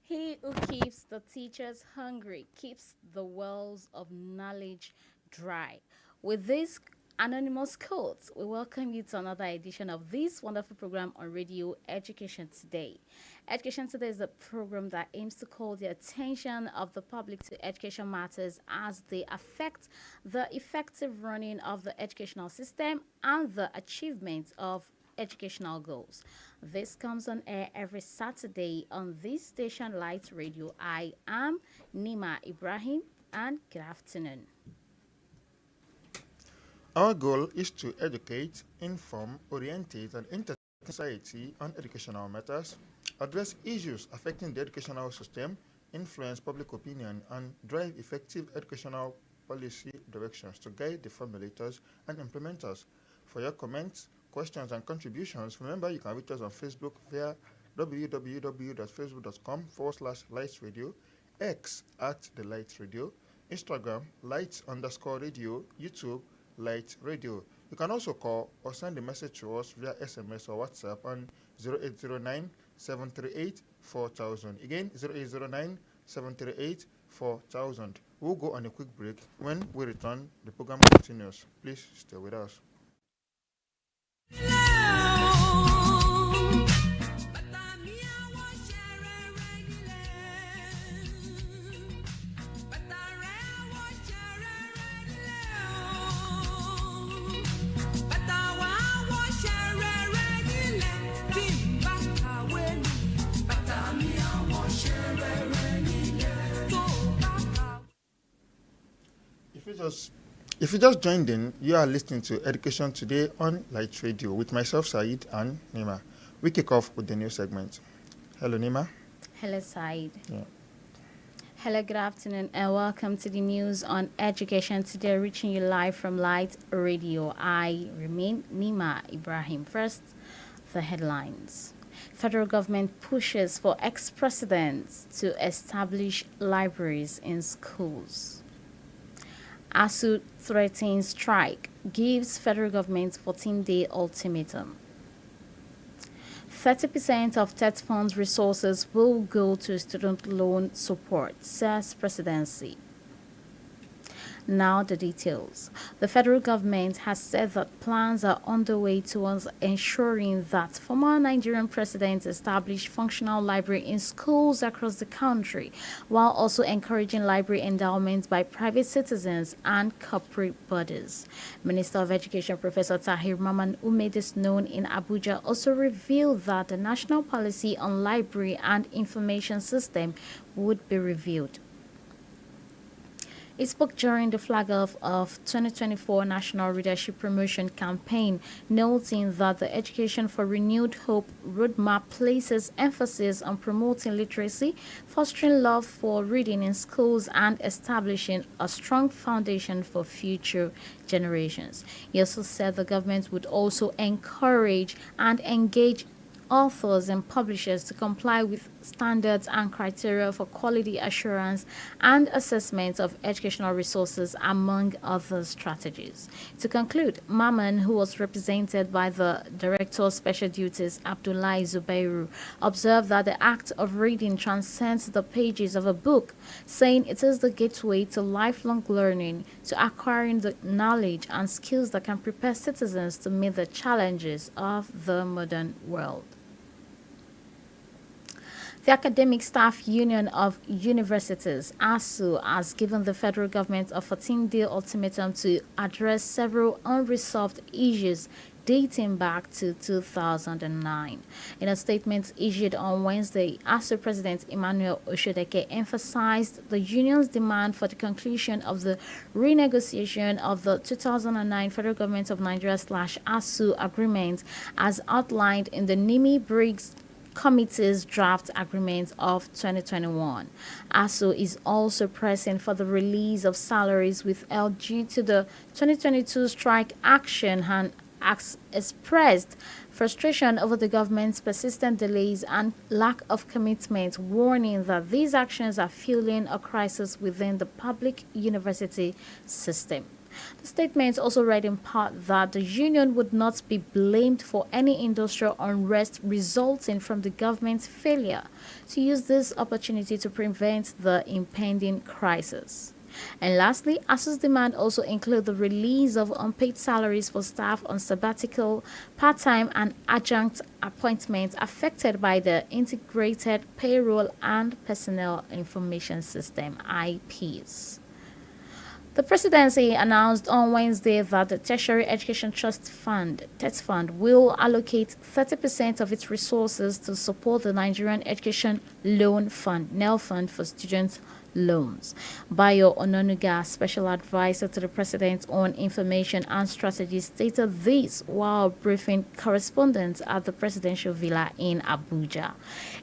He who keeps the teachers hungry keeps the wells of knowledge dry. With this anonymous quote, we welcome you to another edition of this wonderful program on radio, Education Today. Education Today is a program that aims to call the attention of the public to education matters as they affect the effective running of the educational system and the achievement of educational goals. This comes on air every Saturday on this station, Light Radio. I am Nima Ibrahim, and good afternoon. Our goal is to educate, inform, orientate, and entertain society on educational matters, address issues affecting the educational system, influence public opinion, and drive effective educational policy directions to guide the formulators and implementers. For your comments, questions, and contributions, remember you can reach us on Facebook via www.facebook.com/lightradio, X at the Light Radio, Instagram light_radio, YouTube Light Radio. You can also call or send a message to us via SMS or WhatsApp on 0809 738 4000. Again, 0809 738 4000. We'll go on a quick break. When we return, the program continues. Please stay with us. If you just joined in, you are listening to Education Today on Light Radio with myself, Said, and Nima. We kick off with the new segment. Hello, Nima. Hello, Said. Yeah. Hello, good afternoon, and welcome to the news on Education Today, reaching you live from Light Radio. I remain Nima Ibrahim. First, the headlines. Federal government pushes for ex-presidents to establish libraries in schools. ASU threatens strike, gives federal government 14-day ultimatum. 30% of TET funds resources will go to student loan support, says presidency. Now the details. The federal government has said that plans are underway towards ensuring that former Nigerian presidents establish functional library in schools across the country, while also encouraging library endowments by private citizens and corporate bodies. Minister of Education Professor Tahir Maman, who made this known in Abuja, also revealed that the national policy on library and information system would be reviewed. He spoke during the flag-off of 2024 National Readership Promotion Campaign, noting that the Education for Renewed Hope roadmap places emphasis on promoting literacy, fostering love for reading in schools, and establishing a strong foundation for future generations. He also said the government would also encourage and engage authors and publishers to comply with standards and criteria for quality assurance and assessment of educational resources, among other strategies. To conclude, Maman, who was represented by the Director of Special Duties, Abdullahi Zubairu, observed that the act of reading transcends the pages of a book, saying it is the gateway to lifelong learning, to acquiring the knowledge and skills that can prepare citizens to meet the challenges of the modern world. The Academic Staff Union of Universities, ASU, has given the federal government a 14-day ultimatum to address several unresolved issues dating back to 2009. In a statement issued on Wednesday, ASU President Emmanuel Oshodeke emphasized the union's demand for the conclusion of the renegotiation of the 2009 Federal Government of Nigeria/ASU agreement as outlined in the Nimi-Briggs Committee's draft agreement of 2021. ASU is also pressing for the release of salaries withheld due to the 2022 strike action and expressed frustration over the government's persistent delays and lack of commitment, warning that these actions are fueling a crisis within the public university system. The statement also read in part that the union would not be blamed for any industrial unrest resulting from the government's failure to use this opportunity to prevent the impending crisis. And lastly, ASU's demand also include the release of unpaid salaries for staff on sabbatical, part-time and adjunct appointments affected by the Integrated Payroll and Personnel Information System, IPS. The presidency announced on Wednesday that the Tertiary Education Trust Fund, TET Fund, will allocate 30% of its resources to support the Nigerian Education Loan Fund, NEL Fund, for student loans. Bayo Ononuga, special advisor to the president on information and strategy, stated this while briefing correspondents at the presidential villa in Abuja.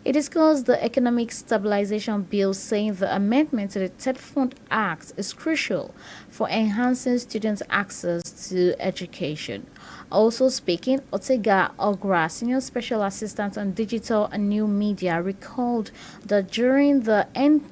It discussed the economic stabilization bill, saying the amendment to the TET Fund Act is crucial for enhancing students' access to education. Also speaking, Otega Ogra, Senior Special Assistant on Digital and New Media, recalled that during the #End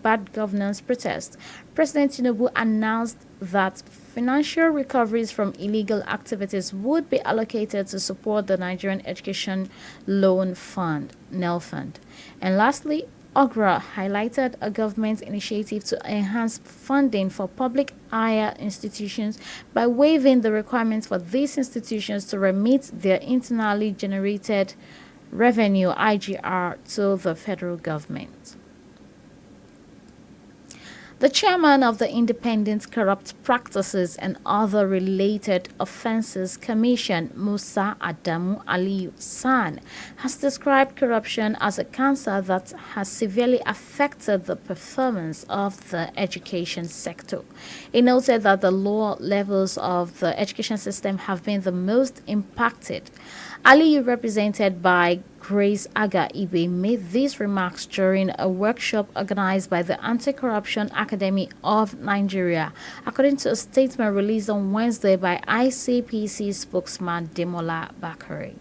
Bad Governance protest, President Tinubu announced that financial recoveries from illegal activities would be allocated to support the Nigerian Education Loan Fund, NEL Fund. And lastly, Ogra highlighted a government initiative to enhance funding for public higher institutions by waiving the requirements for these institutions to remit their internally generated revenue, IGR, to the federal government. The chairman of the Independent Corrupt Practices and Other Related Offences Commission, Musa Adamu Aliyu San, has described corruption as a cancer that has severely affected the performance of the education sector. He noted that the lower levels of the education system have been the most impacted. Aliyu, represented by Grace Aga Ibe, made these remarks during a workshop organized by the Anti-Corruption Academy of Nigeria, according to a statement released on Wednesday by ICPC spokesman Demola Bakare.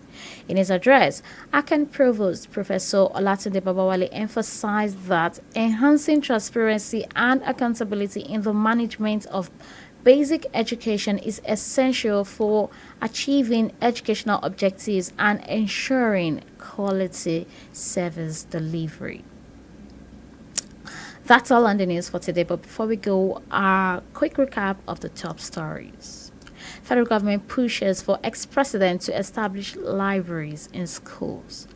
In his address, Akan Provost Professor Olatunde Babawale emphasized that enhancing transparency and accountability in the management of basic education is essential for achieving educational objectives and ensuring quality service delivery. That's all on the news for today, but before we go, a quick recap of the top stories. Federal government pushes for ex-president to establish libraries in schools.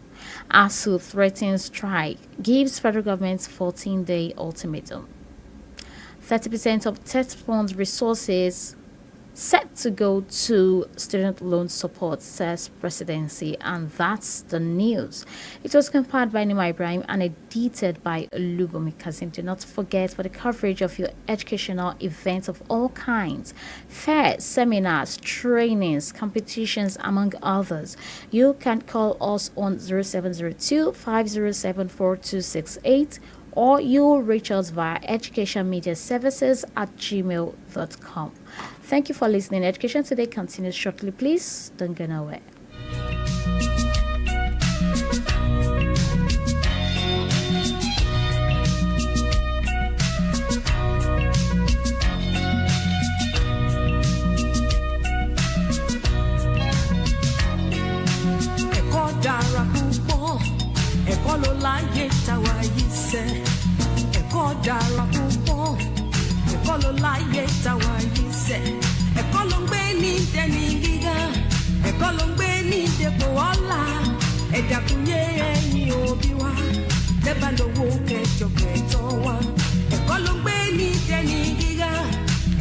ASU threatens strike, gives federal government 14-day ultimatum. 30% of TET Fund's resources set to go to student loan support, says presidency, and that's the news. It was compiled by Nima Ibrahim and edited by OLUBUNMI KAZEEM. Do not forget, for the coverage of your educational events of all kinds, fairs, seminars, trainings, competitions, among others, you can call us on 0702 507 4268, or you'll reach us via educationmediaservices@gmail.com. Thank you for listening. Education Today continues shortly. Please don't go nowhere. Ẹ̀kọ́ ló ń gbé ní dẹni gíga, ẹ̀kọ́ ló ń gbé ní dépò ọlá, ẹ̀dàkúnyé ẹ̀yin òbí wa, lẹ́bà lówó kẹjọ kẹtọ́ wa. Ẹ̀kọ́ ló ń gbé ní dẹni gíga,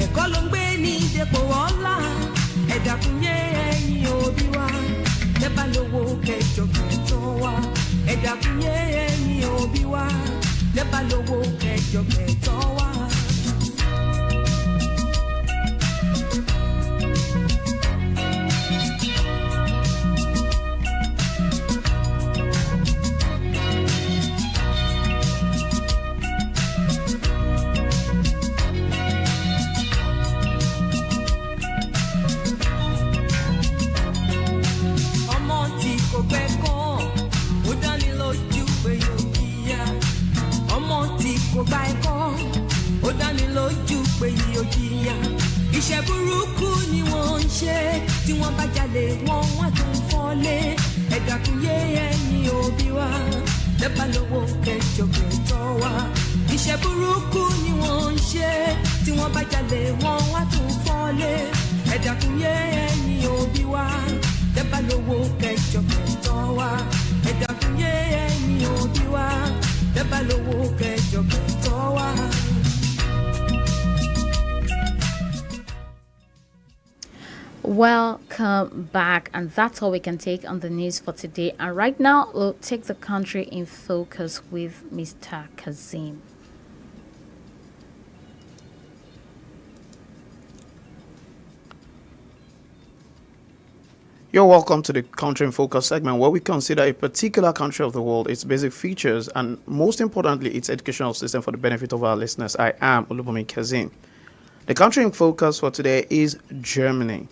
ẹ̀kọ́ ló ń gbé ní dépò ọlá, ẹ̀dàkúnyé lówó kẹjọ kẹtọ́ wa ẹ̀dá kúnyé ẹ̀yìn òbí wa tẹ́ bá lówó kẹjọ kẹtọ́ wa. Iṣẹ́ burúkú ni wọ́n ń ṣe tí wọ́n bá jalè wọ́n wá tún fọ́lé ẹ̀dá kúnyé ẹ̀yìn òbí wa lẹ́bàá lówó kẹjọ kẹtọ́ wa. Iṣẹ́ burúkú ni wọ́n ń ṣe tí wọ́n bá jalè wọ́n wá tún fọ́lé ẹ̀dá kúnyé ẹ̀yìn òbí wa lẹ́bàá lówó kẹjọ kẹtọ́ wa. Ẹ̀dá kúnyé ẹ̀yìn òbí wa lẹ́bàá lówó kẹjọ kẹtọ́ wa. Welcome back, and that's all we can take on the news for today. And right now, we'll take the country in focus with Mr. KAZEEM. You're welcome to the Country in Focus segment, where we consider a particular country of the world, its basic features, and most importantly, its educational system for the benefit of our listeners. I am OLUBUNMI KAZEEM. The country in focus for today is Germany.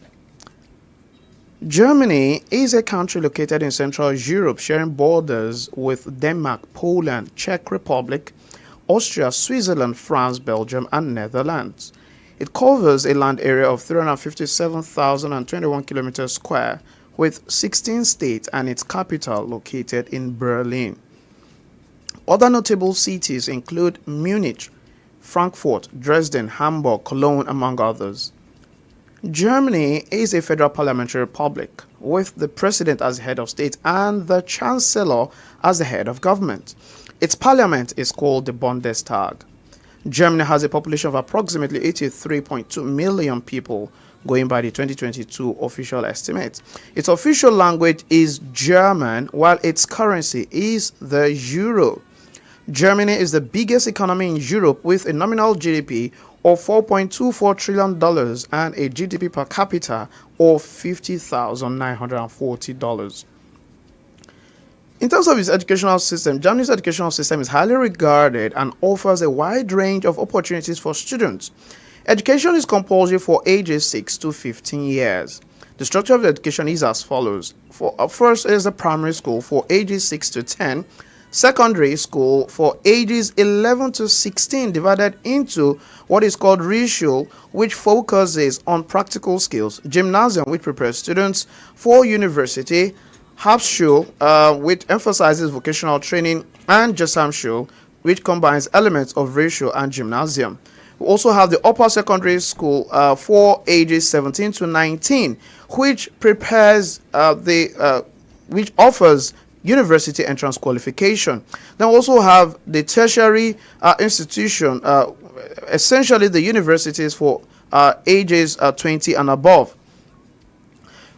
Germany is a country located in Central Europe, sharing borders with Denmark, Poland, Czech Republic, Austria, Switzerland, France, Belgium, and Netherlands. It covers a land area of 357,021 kilometers square, with 16 states and its capital located in Berlin. Other notable cities include Munich, Frankfurt, Dresden, Hamburg, Cologne, among others. Germany is a federal parliamentary republic, with the president as the head of state and the chancellor as the head of government. Its parliament is called the Bundestag. Germany has a population of approximately 83.2 million people, going by the 2022 official estimates. Its official language is German, while its currency is the euro. Germany is the biggest economy in Europe, with a nominal GDP of $4.24 trillion and a GDP per capita of $50,940. In terms of its educational system, Germany's educational system is highly regarded and offers a wide range of opportunities for students. Education is compulsory for ages 6 to 15 years. The structure of the education is as follows. First is the primary school for ages 6 to 10, secondary school for ages 11 to 16, divided into what is called Realschule, which focuses on practical skills, gymnasium, which prepares students for university, Hauptschule, which emphasizes vocational training, and Gesamtschule, which combines elements of Realschule and gymnasium. We also have the upper secondary school for ages 17 to 19, which prepares which offers university entrance qualification. Then we also have the tertiary institution, essentially the universities for ages 20 and above.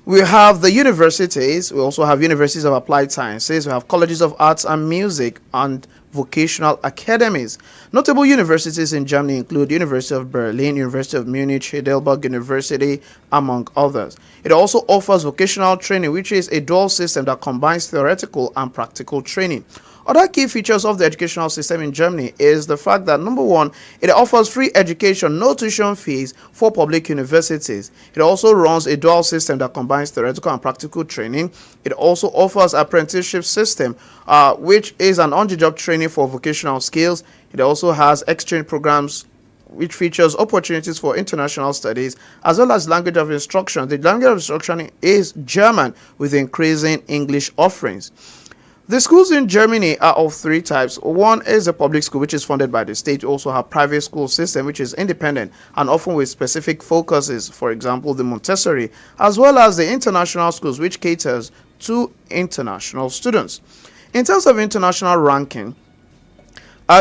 We have the universities. We also have universities of applied sciences. We have colleges of arts and music and vocational academies. Notable universities in Germany include University of Berlin, University of Munich, Heidelberg University, among others. It also offers vocational training, which is a dual system that combines theoretical and practical training. Other key features of the educational system in Germany is the fact that, number one, it offers free education, no tuition fees for public universities. It also runs a dual system that combines theoretical and practical training. It also offers apprenticeship system, which is an on-the-job training for vocational skills. It also has exchange programs, which features opportunities for international studies, as well as language of instruction. The language of instruction is German, with increasing English offerings. The schools in Germany are of three types. One is a public school, which is funded by the state. You also have private school system, which is independent and often with specific focuses, for example, the Montessori, as well as the international schools, which caters to international students. In terms of international ranking,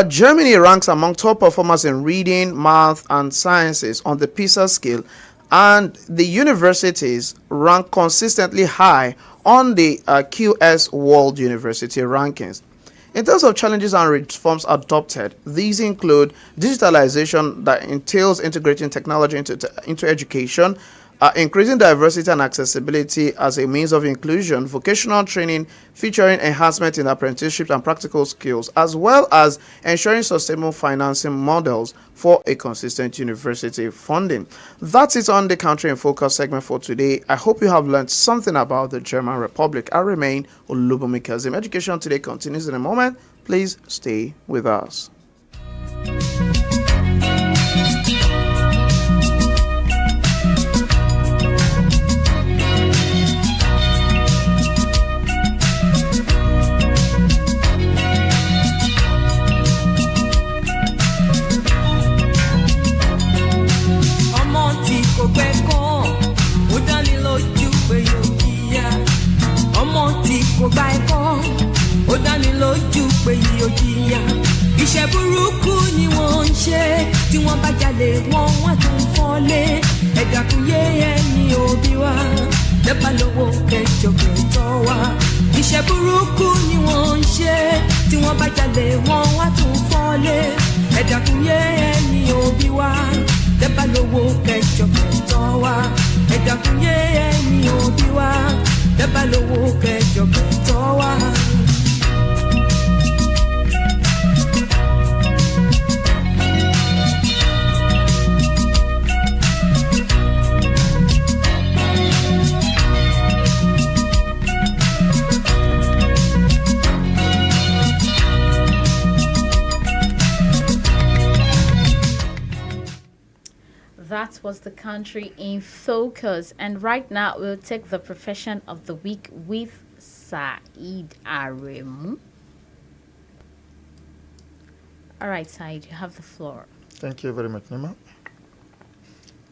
Germany ranks among top performers in reading, math, and sciences on the PISA scale, and the universities rank consistently high on the QS World University Rankings. In terms of challenges and reforms adopted, these include digitalization that entails integrating technology into education, increasing diversity and accessibility as a means of inclusion, vocational training featuring enhancement in apprenticeships and practical skills, as well as ensuring sustainable financing models for a consistent university funding. That's it on the Country in Focus segment for today. I hope you have learned something about the German Republic. I remain OLUBUNMI KAZEEM. Education Today continues in a moment. Please stay with us. kò gba ẹ̀kọ́ ó dáni lójú pé yìí ó jìyà iṣẹ́ burúkú ni wọ́n ń ṣe tí wọ́n bá jalè wọ́n tún fọ́lé ẹ̀dàkùn yé ẹni òbí wa lẹ́bà lówó kẹjọ kẹtọ́ wa iṣẹ́ burúkú ni wọ́n ń ṣe tí wọ́n bá jalè wọ́n tún fọ́lé ẹ̀dàkùn yé ẹni òbí wa lẹ́bà lówó kẹjọ kẹtọ́ wa ẹ̀dàkùn yé ẹni òbí wa lẹ́bà lówó kẹjọ kẹtọ́ wa. That was the Country in Focus, and right now we'll take the profession of the week with Said Aremu. All right, Said, you have the floor. Thank you very much, Nima.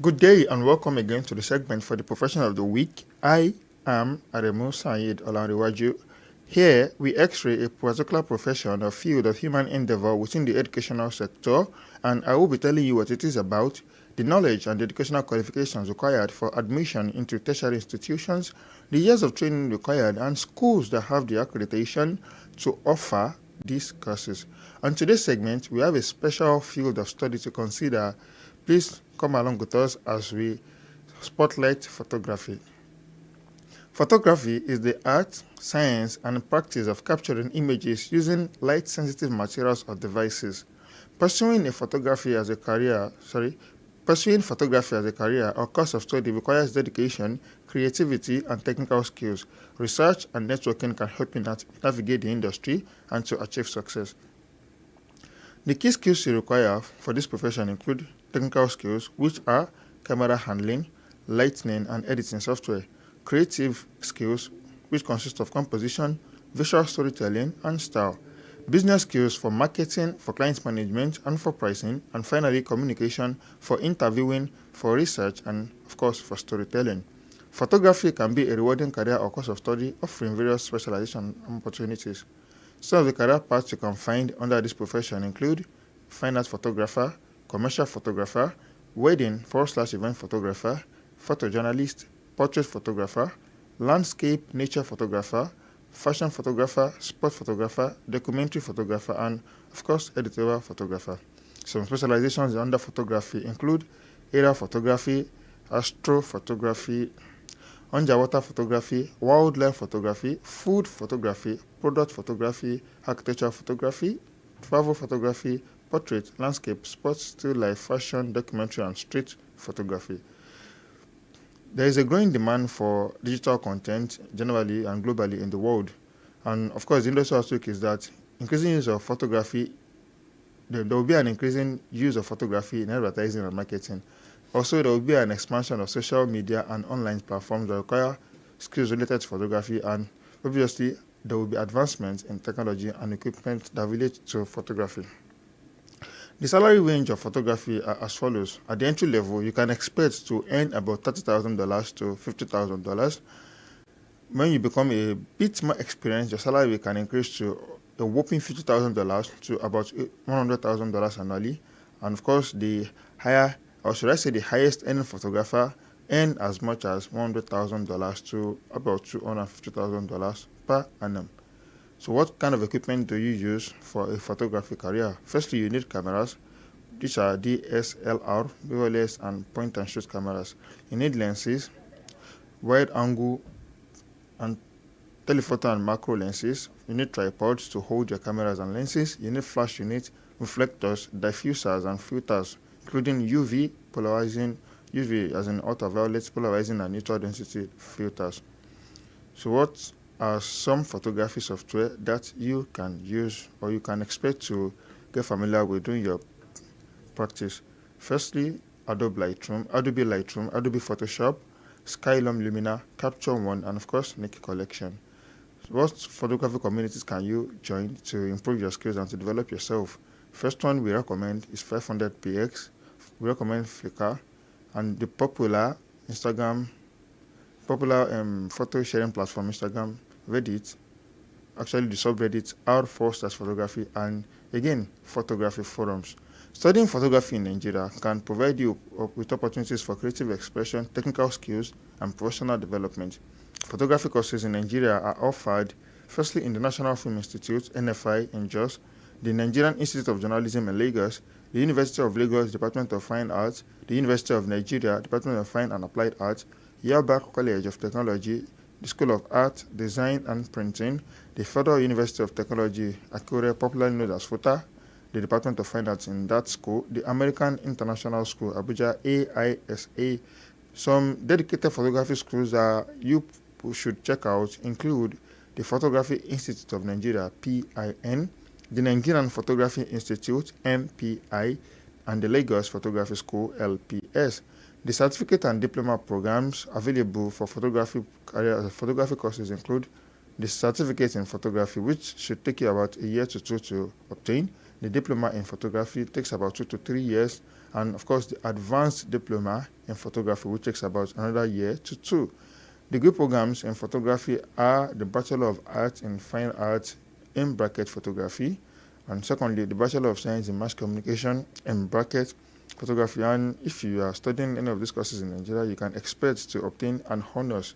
Good day and welcome again to the segment for the profession of the week. I am Aremu Said Olanrewaju. Here, we x-ray a particular profession or field of human endeavor within the educational sector, and I will be telling you what it is about, the knowledge and the educational qualifications required for admission into tertiary institutions, the years of training required, and schools that have the accreditation to offer these courses. On today's segment, we have a special field of study to consider. Please come along with us as we spotlight photography. Photography is the art, science, and practice of capturing images using light-sensitive materials or devices. Pursuing photography as a career or course of study requires dedication, creativity, and technical skills. Research and networking can help you navigate the industry and to achieve success. The key skills you require for this profession include technical skills, which are camera handling, lighting, and editing software. Creative skills, which consist of composition, visual storytelling, and style. Business skills for marketing, for client management, and for pricing. And finally, communication for interviewing, for research, and of course, for storytelling. Photography can be a rewarding career or course of study, offering various specialization opportunities. Some of the career paths you can find under this profession include fine art photographer, commercial photographer, wedding/event photographer, photojournalist, portrait photographer, landscape nature photographer, fashion photographer, sport photographer, documentary photographer, and of course editorial photographer. Some specializations under photography include aerial photography, astrophotography, underwater photography, wildlife photography, food photography, product photography, architectural photography, travel photography, portrait, landscape, sports, still life, fashion, documentary, and street photography. There is a growing demand for digital content generally and globally in the world. And of course, the industry outlook is that increasing use of photography, there will be an increasing use of photography in advertising and marketing. Also, there will be an expansion of social media and online platforms that require skills related to photography, and obviously, there will be advancements in technology and equipment that relate to photography. The salary range of photography are as follows. At the entry level, you can expect to earn about $30,000 to $50,000. When you become a bit more experienced, your salary can increase to a whopping $50,000 to about $100,000 annually. And of course, the highest earning photographer earn as much as $100,000 to about $250,000 per annum. So what kind of equipment do you use for a photography career? Firstly, you need cameras. These are DSLR, mirrorless, and point-and-shoot cameras. You need lenses, wide angle and telephoto and macro lenses. You need tripods to hold your cameras and lenses. You need flash units, reflectors, diffusers, and filters, including UV, polarizing, UV as in ultraviolet, polarizing, and neutral density filters. So what are some photography software that you can use or you can expect to get familiar with during your practice? Firstly, Adobe Lightroom, Adobe Photoshop, Skylum Lumina, Capture One, and of course, Nikki Collection. So what photography communities can you join to improve your skills and to develop yourself? First one we recommend is 500px. We recommend Flickr and the popular photo sharing platform Instagram, Reddit, actually the subreddit r4/photography, and again photography forums. Studying photography in Nigeria can provide you with opportunities for creative expression, technical skills, and professional development. Photography courses in Nigeria are offered firstly in the National Film Institute, NFI, in Jos, the Nigerian Institute of Journalism in Lagos, the University of Lagos Department of Fine Arts, the University of Nigeria Department of Fine and Applied Arts, Yaba College of Technology, the School of Art, Design and Printing, the Federal University of Technology, Akure, popularly known as FUTA, the Department of Fine Arts in that school, the American International School, Abuja, AISA. Some dedicated photography schools that you should check out include the Photography Institute of Nigeria, PIN, the Nigerian Photography Institute, MPI, and the Lagos Photography School, LPS. The certificate and diploma programs available for photography courses include the certificate in photography, which should take you about a year to two to obtain. The diploma in photography takes about 2 to 3 years, and of course the advanced diploma in photography, which takes about another year to two. Degree programs in photography are the Bachelor of Arts in Fine Arts in bracket photography, and secondly the Bachelor of Science in Mass Communication in bracket photography. And if you are studying any of these courses in Nigeria, you can expect to obtain an honors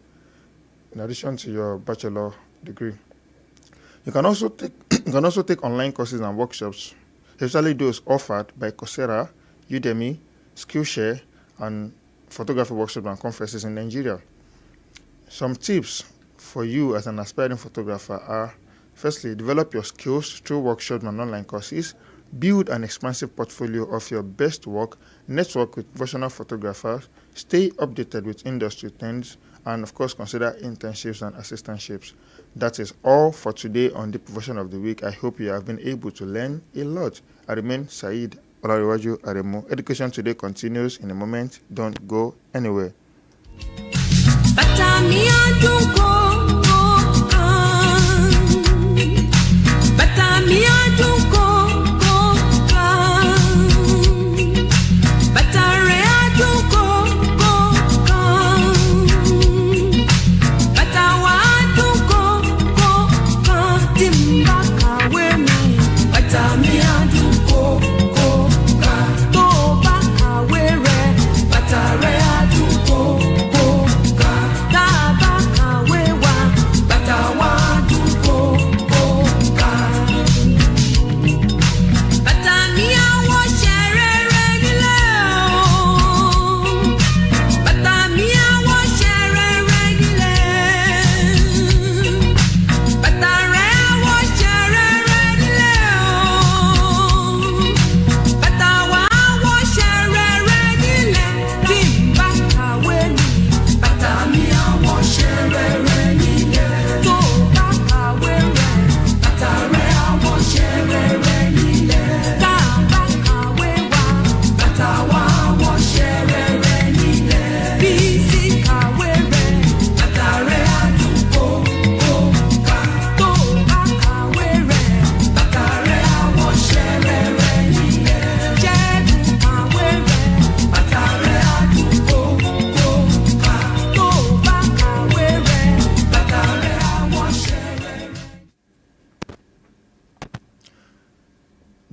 in addition to your bachelor degree. You can also take online courses and workshops, especially those offered by Coursera, Udemy, Skillshare, and photography workshops and conferences in Nigeria. Some tips for you as an aspiring photographer are: firstly, develop your skills through workshops and online courses. Build an expansive portfolio of your best work. Network with professional photographers. Stay updated with industry trends. And of course, consider internships and assistantships. That is all for today on the Profession of the Week. I hope you have been able to learn a lot. I remain Saeed Olariwaju Aremu. Education Today continues in a moment. Don't go anywhere.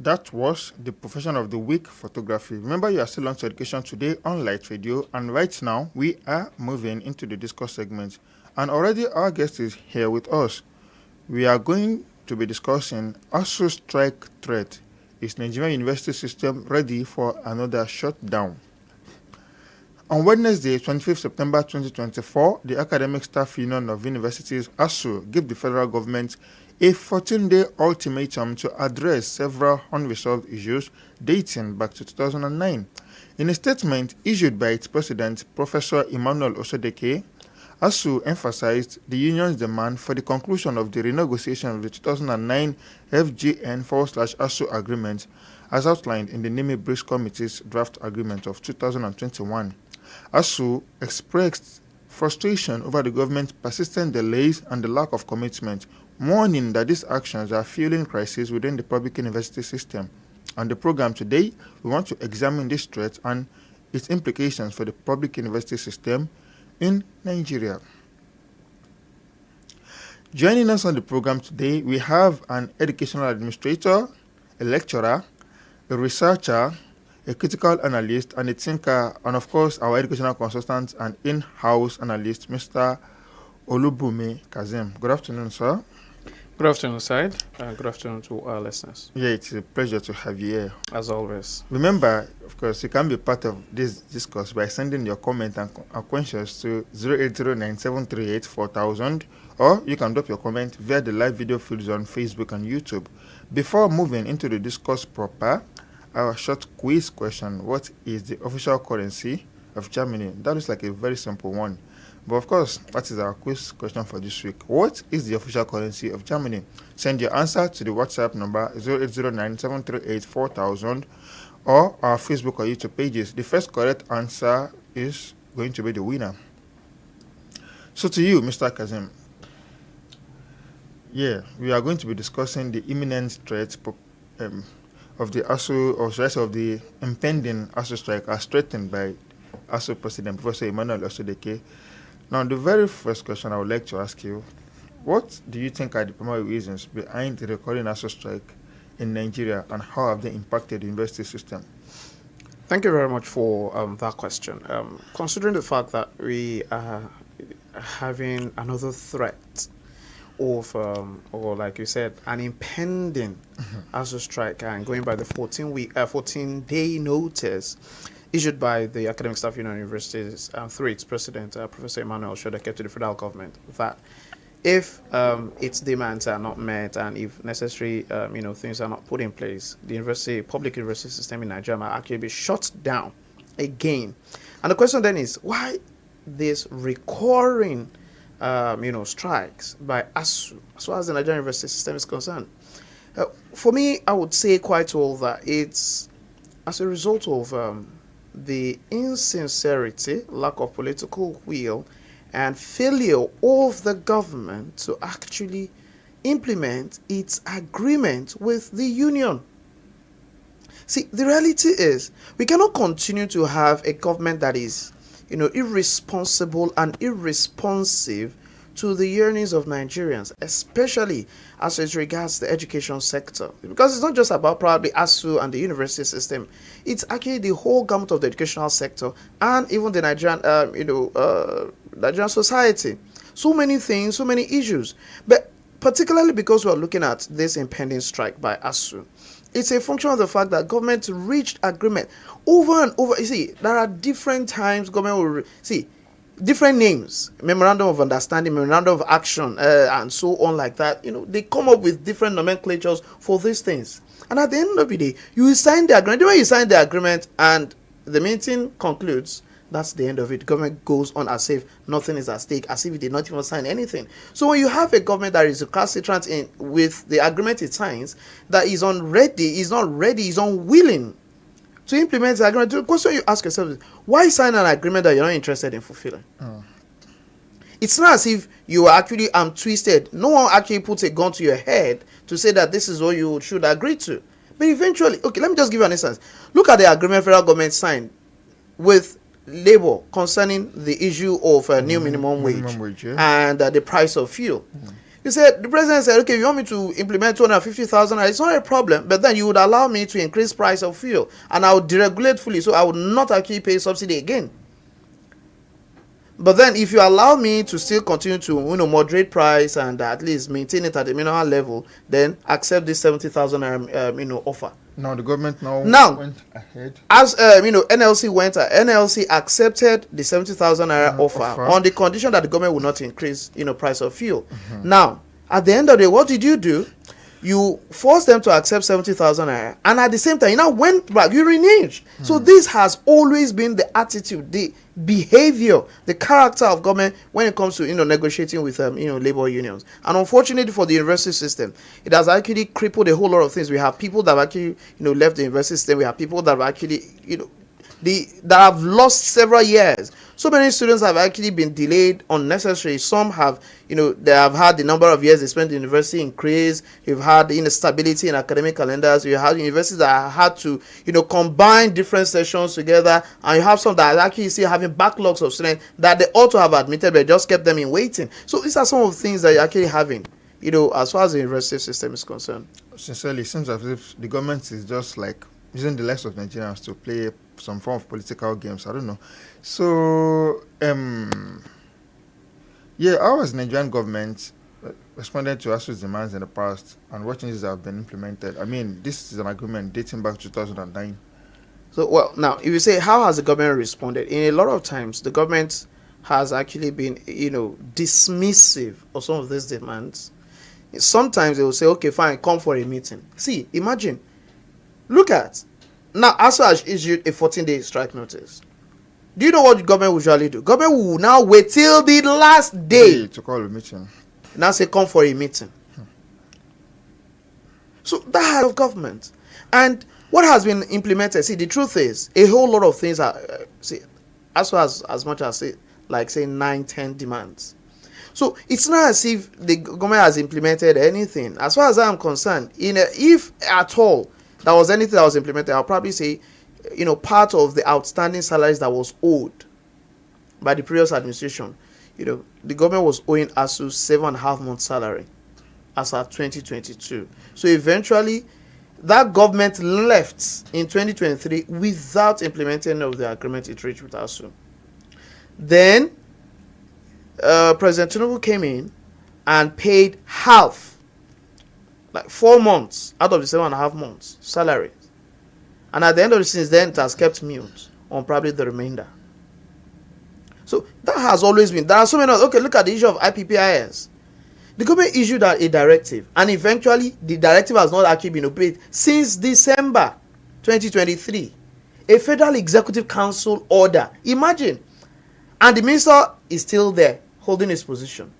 That was the profession of the week, photography. Remember, you are still on to Education Today on Light Radio, and right now we are moving into the discourse segment. And already our guest is here with us. We are going to be discussing ASU strike threat. Is Nigerian university system ready for another shutdown? On Wednesday, 25th September 2024, the Academic Staff Union of Universities, ASU, gave the federal government a 14-day ultimatum to address several unresolved issues dating back to 2009. In a statement issued by its president, Professor Emmanuel Osodeke, ASU emphasized the union's demand for the conclusion of the renegotiation of the 2009 FGN/ASU agreement as outlined in the NIMI BRICS Committee's draft agreement of 2021. ASU expressed frustration over the government's persistent delays and the lack of commitment, warning that these actions are fueling crises within the public university system. On the program today, we want to examine this threat and its implications for the public university system in Nigeria. Joining us on the program today, we have an educational administrator, a lecturer, a researcher, a critical analyst, and a thinker, and of course, our educational consultant and in-house analyst, Mr. OLUBUNMI KAZEEM. Good afternoon, sir. Good afternoon, Said, and good afternoon to our listeners. Yeah, it's a pleasure to have you here. As always. Remember, of course, you can be part of this discourse by sending your comment and questions to 08097384000, or you can drop your comment via the live video feeds on Facebook and YouTube. Before moving into the discourse proper, our short quiz question: what is the official currency of Germany? That is like a very simple one. But of course, that is our quiz question for this week. What is the official currency of Germany? Send your answer to the WhatsApp number 080973844000 or our Facebook or YouTube pages. The first correct answer is going to be the winner. So to you, Mr. KAZEEM, we are going to be discussing the imminent threat of the ASU, or of the impending ASU strike as threatened by ASU President Professor Emmanuel Osodeke. Now, the very first question I would like to ask you, what do you think are the primary reasons behind the recurring ASU strike in Nigeria, and how have they impacted the university system? Thank you very much for that question. Considering the fact that we are having another threat of, or like you said, an impending ASU strike, and going by the 14-day notice issued by the Academic Staff Union of Universities through its president, Professor Emmanuel Osodeke, to the federal government, that if its demands are not met and if necessary, things are not put in place, the public university system in Nigeria might actually be shut down again. And the question then is, why this recurring, strikes by ASU, as far as the Nigerian university system is concerned? For me, I would say quite well that it's as a result of the insincerity, lack of political will, and failure of the government to actually implement its agreement with the union. See, the reality is we cannot continue to have a government that is, irresponsible and irresponsive to the yearnings of Nigerians, especially as it regards the education sector. Because it's not just about probably ASU and the university system. It's actually the whole gamut of the educational sector and even the Nigerian, Nigerian society. So many things, so many issues. But particularly because we're looking at this impending strike by ASU, it's a function of the fact that government reached agreement over and over. You see, there are different times government will different names, memorandum of understanding, memorandum of action, and so on like that. They come up with different nomenclatures for these things. And at the end of the day, you sign the agreement. When you sign the agreement and the meeting concludes, that's the end of it. Government goes on as if nothing is at stake, as if it did not even sign anything. So when you have a government that is recalcitrant in with the agreement it signs, that is unready, is not ready, is unwilling to implement the agreement, the question you ask yourself is, why sign an agreement that you're not interested in fulfilling? It's not as if you are actually twisted. No one actually puts a gun to your head to say that this is what you should agree to. But eventually, okay, let me just give you an instance. Look at the agreement federal government signed with Labour concerning the issue of new minimum wage, yeah. and the price of fuel. You said, the president said, okay, you want me to implement 250,000, it's not a problem, but then you would allow me to increase price of fuel, and I would deregulate fully, so I would not actually pay subsidy again. But then if you allow me to still continue to moderate price and at least maintain it at a minimal level, then accept this 70,000 offer. Now the government went ahead. As NLC accepted the 70,000 naira offer on the condition that the government will not increase price of fuel. Now at the end of the day, what did you do? You forced them to accept 70,000 naira, and at the same time you now went back, you reneged. So this has always been the attitude, the behavior, the character of government when it comes to negotiating with labor unions. And unfortunately for the university system, it has actually crippled a whole lot of things. We have people that have actually left the university system. We have people that have actually that have lost several years. So many students have actually been delayed unnecessarily. Some have, they have had the number of years they spent in university increase. You've had instability in academic calendars. You have universities that had to, combine different sessions together. And you have some that are actually still having backlogs of students that they ought to have admitted, but just kept them in waiting. So these are some of the things that you're actually having, as far as the university system is concerned. Sincerely, it seems as if the government is just like using the lives of Nigerians to play some form of political games. I don't know. So, how has the Nigerian government responded to ASU's demands in the past, and what changes have been implemented? I mean, this is an agreement dating back to 2009. So, well, now, if you say, how has the government responded? In a lot of times, the government has actually been, dismissive of some of these demands. Sometimes they will say, okay, fine, come for a meeting. See, imagine, look at, now, ASU has issued a 14-day strike notice. Do you know what the government will usually do? Government will now wait till the last day to call a meeting. Now say, come for a meeting. So that of government. And what has been implemented, see, the truth is, a whole lot of things are, as much as, say 9, 10 demands. So it's not as if the government has implemented anything. As far as I'm concerned, if at all, there was anything that was implemented, I'll probably say, part of the outstanding salaries that was owed by the previous administration, the government was owing ASU 7.5 months salary as of 2022. So eventually, that government left in 2023 without implementing any of the agreement it reached with ASU. Then, President Tinubu came in and paid half, like 4 months out of the 7.5 months salary, and at the end of the since then it has kept mute on probably the remainder. So that has always been. There are so many. Okay, look at the issue of IPPIS. The government issued a directive, and eventually the directive has not actually been obeyed since December 2023. A Federal Executive Council order. Imagine, and the minister is still there holding his position.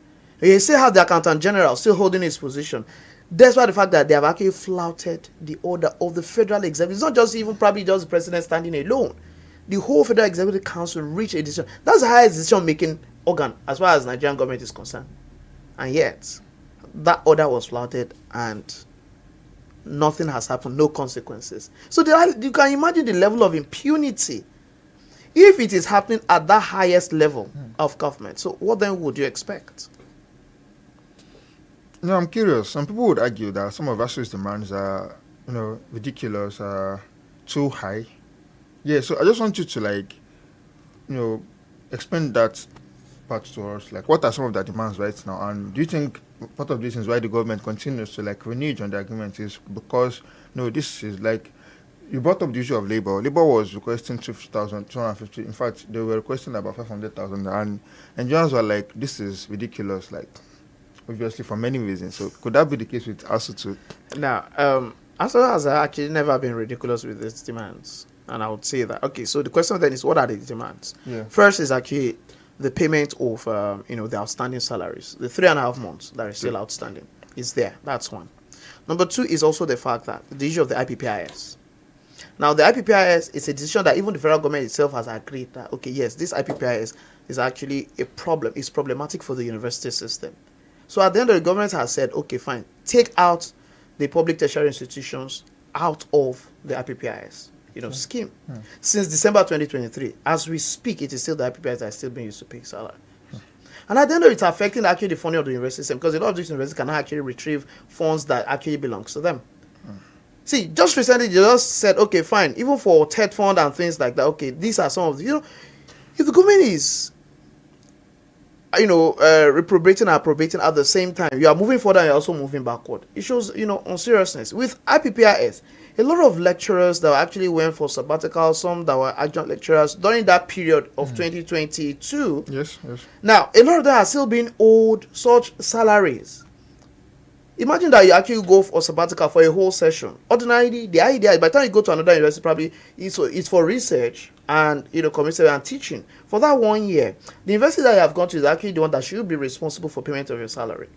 You still have the Accountant General still holding his position. Despite the fact that they have actually flouted the order of the Federal Executive. It's not just even probably just the president standing alone. The whole Federal Executive Council reached a decision. That's the highest decision-making organ as far as Nigerian government is concerned. And yet, that order was flouted and nothing has happened, no consequences. So you can imagine the level of impunity if it is happening at the highest level of government. So what then would you expect? No, I'm curious. Some people would argue that some of ASU's demands are, ridiculous, too high. Yeah, so I just want you to, explain that part to us. Like, what are some of the demands right now? And do you think part of this is why the government continues to, renege on the agreement is because, this is you brought up the issue of labor. Labor was requesting 250. In fact, they were requesting about 500,000. And Nigerians were like, this is ridiculous, obviously for many reasons. So could that be the case with ASU too? Now, ASU has actually never been ridiculous with its demands. And I would say that. Okay, so the question then is, what are the demands? Yeah. First is actually the payment of, the outstanding salaries. The 3.5 months that is still outstanding is there. That's one. Number two is also the fact that the issue of the IPPIS. Now, the IPPIS is a decision that even the federal government itself has agreed that, okay, yes, this IPPIS is actually a problem. It's problematic for the university system. So at the end of the government has said, okay, fine, take out the public tertiary institutions out of the IPPIS, scheme. Since December 2023, as we speak, it is still the IPPIS that is still being used to pay salary. And at the end of it, it's affecting actually the funding of the university system, because a lot of these universities cannot actually retrieve funds that actually belongs to them. See, just recently, they just said, okay, fine, even for TED fund and things like that, okay, these are some of the, if the government is, reprobating and appropriating at the same time, you are moving forward and you're also moving backward. It shows, on seriousness. With IPPIS, a lot of lecturers that actually went for sabbatical, some that were adjunct lecturers during that period of 2022. Yes. Now, a lot of them are still being owed such salaries. Imagine that you actually go for sabbatical for a whole session. Ordinarily, the idea is by the time you go to another university, probably it's for research and community and teaching. For that 1 year, the university that you have gone to is actually the one that should be responsible for payment of your salary.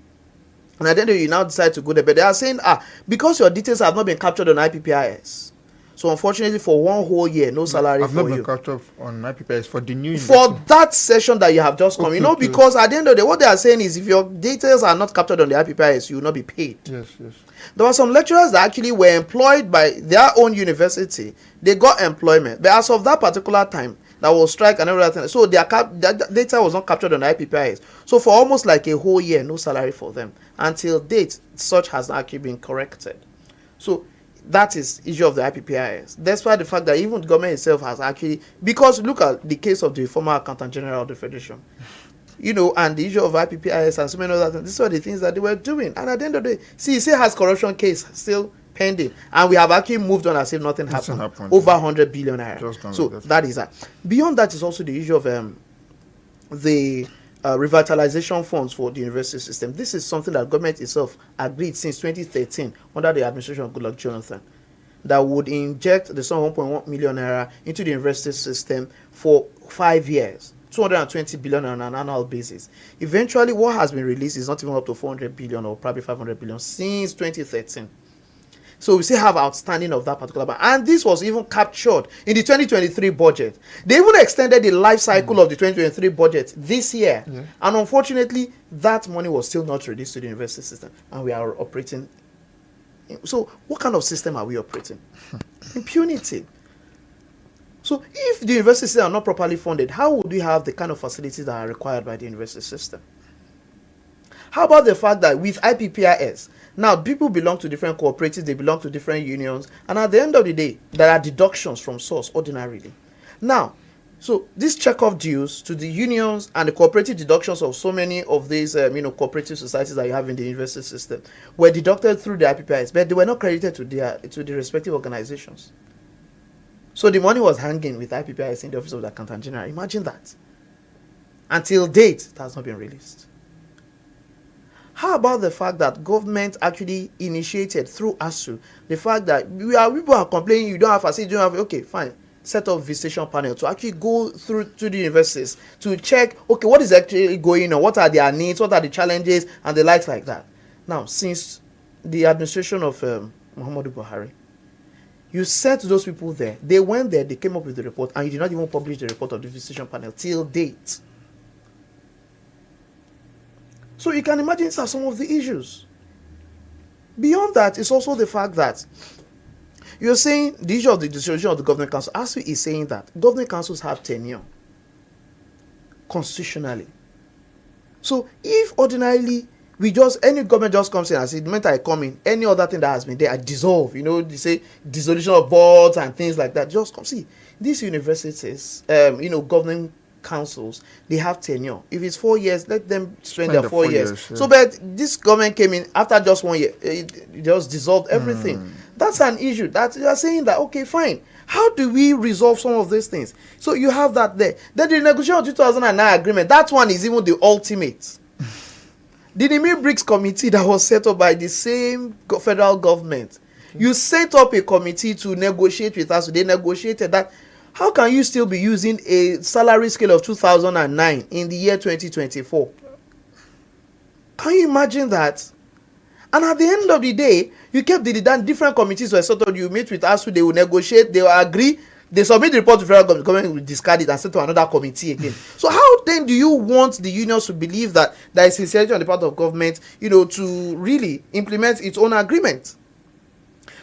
And at the end of it, you now decide to go there, but they are saying, because your details have not been captured on IPPIS, so unfortunately for 1 whole year, no salary for you. I've not been captured on IPPIS for the new for that session that you have just come, because at the end of the day, what they are saying is if your details are not captured on the IPPIS, you will not be paid. Yes. There were some lecturers that actually were employed by their own university. They got employment, but as of that particular time, that was strike and everything, so their data was not captured on the IPPIS. So for almost like a whole year, no salary for them. Until date, such has actually been corrected. So that is issue of the IPPIS. Despite the fact that even the government itself has actually, because look at the case of the former Accountant General of the Federation, and the issue of IPPIS and so many other things. These were the things that they were doing. And at the end of the day, CEC has corruption case still pending, and we have actually moved on as if nothing happened. Over 100 billion naira. So that is that. Beyond that is also the issue of the revitalization funds for the university system. This is something that government itself agreed since 2013 under the administration of Goodluck Jonathan, that would inject the sum of 1.1 million naira into the university system for 5 years, 220 billion on an annual basis. Eventually, what has been released is not even up to 400 billion or probably 500 billion since 2013. So we still have outstanding of that particular bank. And this was even captured in the 2023 budget. They even extended the life cycle of the 2023 budget this year. Yeah. And unfortunately, that money was still not released to the university system. And we are operating. So what kind of system are we operating? Impunity. So if the university system are not properly funded, how would we have the kind of facilities that are required by the university system? How about the fact that with IPPIS, now people belong to different cooperatives, they belong to different unions, and at the end of the day, there are deductions from source ordinarily. Now, so these check-off dues to the unions and the cooperative deductions of so many of these cooperative societies that you have in the university system were deducted through the IPPIS, but they were not credited to the respective organizations. So the money was hanging with IPPIS in the office of the Accountant General. Imagine that. Until date, it has not been released. How about the fact that government actually initiated through ASU the fact that people are complaining you don't have facility, you don't have, okay, fine, set up visitation panel to actually go through to the universities to check, okay, what is actually going on, what are their needs, what are the challenges, and the likes like that. Now, since the administration of Muhammadu Buhari, you sent those people there, they went there, they came up with the report, and you did not even publish the report of the visitation panel till date. So you can imagine these are some of the issues. Beyond that, it's also the fact that you're saying the issue of the dissolution of the governing council. ASU is saying that governing councils have tenure constitutionally. So if ordinarily any government just comes in and says, the moment I come in, any other thing that has been there, I dissolve. They say dissolution of boards and things like that. Just come. See, these universities, governing councils, they have tenure. If it's 4 years, let them spend their 4 years. Yeah. So, but this government came in after just 1 year, it just dissolved everything. That's an issue. That you are saying that, okay, fine. How do we resolve some of these things? So you have that there. Then the negotiation of 2009 agreement, that one is even the ultimate. The Nimi BRICS committee that was set up by the same federal government, you set up a committee to negotiate with us. They negotiated that. How can you still be using a salary scale of 2009 in the year 2024? Can you imagine that? And at the end of the day, you kept different committees were set up. You meet with us, they will negotiate, they will agree, they submit the report to the federal government, the government will discard it and send to another committee again. So how then do you want the unions to believe that there is sincerity on the part of government, to really implement its own agreement?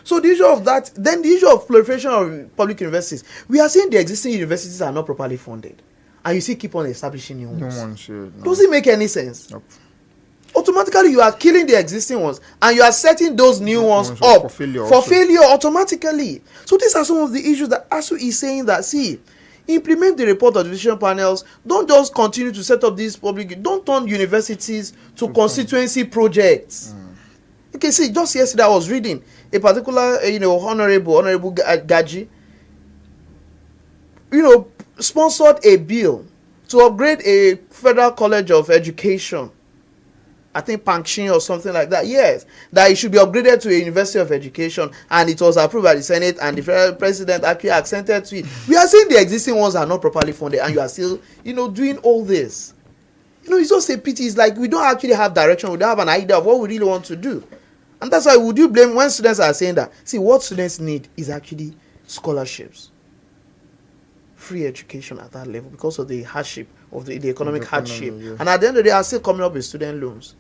So the issue of that, then the issue of proliferation of public universities, we are seeing the existing universities are not properly funded. and you still keep on establishing new ones. No one's here. No. Does it make any sense? Nope. Automatically, you are killing the existing ones, and you are setting those new ones up for failure. For failure automatically. So these are some of the issues that ASU is saying that, see, implement the report of the decision panels. Don't just continue to set up these public. Don't turn universities to constituency projects. Okay, see, just yesterday I was reading a particular, Honorable Gaji, sponsored a bill to upgrade a federal college of education. I think Pankshin or something like that. Yes, that it should be upgraded to a university of education, and it was approved by the Senate, and the federal president actually accented to it. We are saying the existing ones are not properly funded, and you are still, doing all this. It's just a pity. It's like we don't actually have direction. We don't have an idea of what we really want to do. And that's why would you blame when students are saying that? See, what students need is actually scholarships, free education at that level because of the hardship of the economic hardship. Yeah. And at the end of the day, are still coming up with student loans.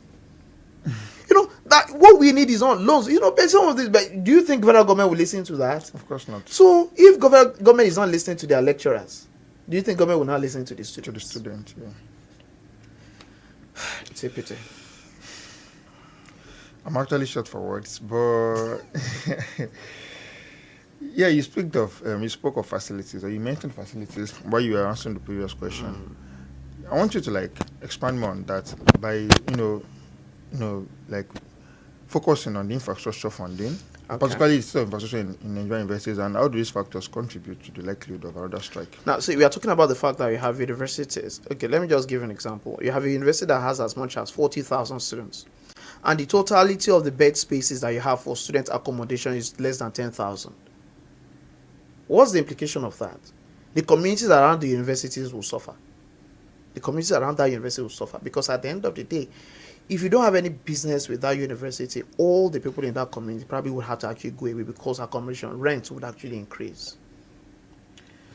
That what we need is not loans. Some of this. But do you think federal government will listen to that? Of course not. So if government is not listening to their lecturers, do you think government will not listen to the students? To the student, yeah. It's a pity. I'm actually short for words, but yeah, you spoke of facilities, or you mentioned facilities while you were answering the previous question. I want you to expand more on that by focusing on the infrastructure funding, particularly infrastructure in Nigerian universities, and how do these factors contribute to the likelihood of another strike? Now, see, we are talking about the fact that you have universities. Okay, let me just give an example. You have a university that has as much as 40,000 students, and the totality of the bed spaces that you have for student accommodation is less than 10,000. What's the implication of that? The communities around the universities will suffer. The communities around that university will suffer because at the end of the day, if you don't have any business with that university, all the people in that community probably would have to actually go away because accommodation rent would actually increase.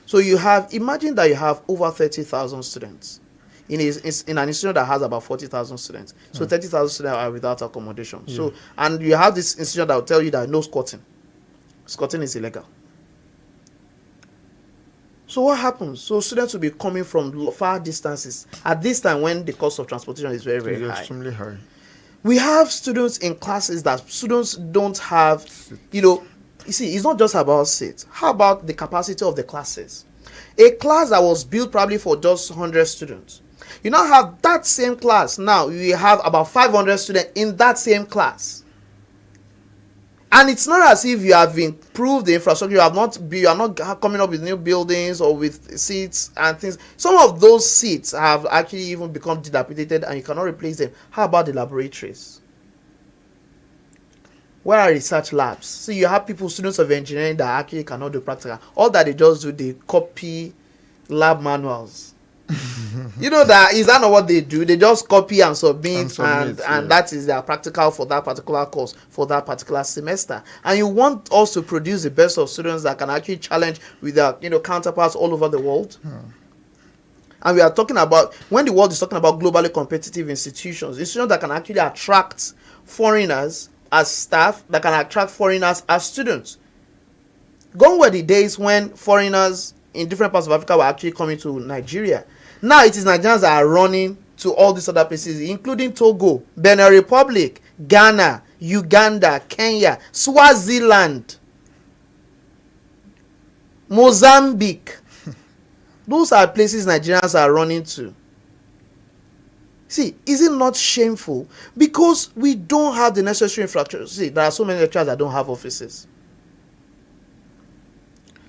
So imagine that you have over 30,000 students in an institution that has about 40,000 students. So 30,000 students are without accommodation. Yeah. So, and you have this institution that will tell you that no squatting. Squatting is illegal. So what happens? So students will be coming from far distances at this time when the cost of transportation is very, very high. Extremely high. We have students in classes that students don't have, you see, it's not just about seats. How about the capacity of the classes? A class that was built probably for just 100 students. You now have that same class. Now you have about 500 students in that same class. And it's not as if you have improved the infrastructure. You are not coming up with new buildings or with seats and things. Some of those seats have actually even become dilapidated and you cannot replace them. How about the laboratories? Where are research labs? So you have students of engineering that actually cannot do practical. All that they just do, they copy lab manuals. Is that not what they do? They just copy and submit, and that is their practical for that particular course, for that particular semester. And you want us to produce the best of students that can actually challenge with their counterparts all over the world. And we are talking about, when the world is talking about globally competitive institutions that can actually attract foreigners as staff, that can attract foreigners as students. Gone were the days when foreigners in different parts of Africa were actually coming to Nigeria. Now it is Nigerians that are running to all these other places, including Togo, Benin Republic, Ghana, Uganda, Kenya, Swaziland, Mozambique. Those are places Nigerians are running to. See, is it not shameful? Because we don't have the necessary infrastructure. See, there are so many lecturers that don't have offices.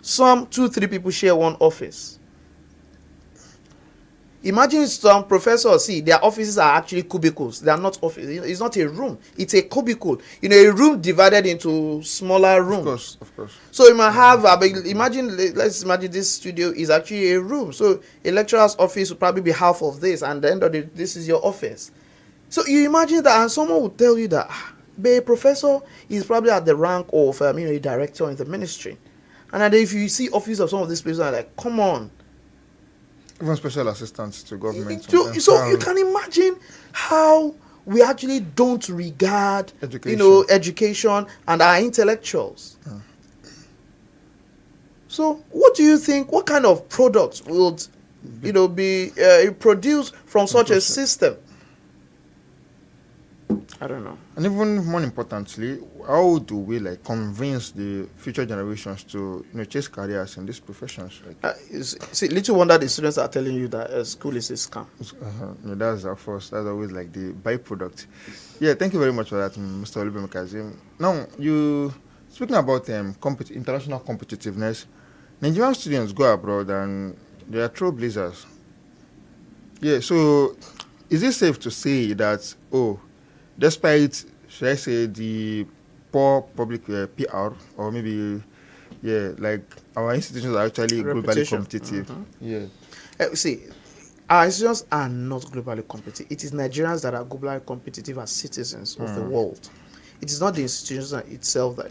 Some 2-3 people share one office. Imagine some professors, their offices are actually cubicles. They are not offices. It's not a room. It's a cubicle. A room divided into smaller rooms. Of course. So you might have, let's imagine this studio is actually a room. So a lecturer's office will probably be half of this, and then this is your office. So you imagine that, and someone will tell you that, a professor is probably at the rank of, a director in the ministry. And then if you see office of some of these places, are like, come on. Even special assistants to government. So you can imagine how we actually don't regard, education and our intellectuals. So what do you think? What kind of products would be produced from such a system. I don't know. And even more importantly, how do we like convince the future generations to chase careers in these professions? Like, See, little wonder the students are telling you that school is a scam. That's of course, that's always like the byproduct. Yeah, thank you very much for that, Mr. OLUBUNMI KAZEEM. Now, you speaking about international competitiveness. Nigerian students go abroad and they are trailblazers. Yeah, so is it safe to say that despite, should I say, the poor public PR, or maybe, like our institutions are actually globally competitive? Yeah. See, our institutions are not globally competitive. It is Nigerians that are globally competitive as citizens of the world. It is not the institutions itself that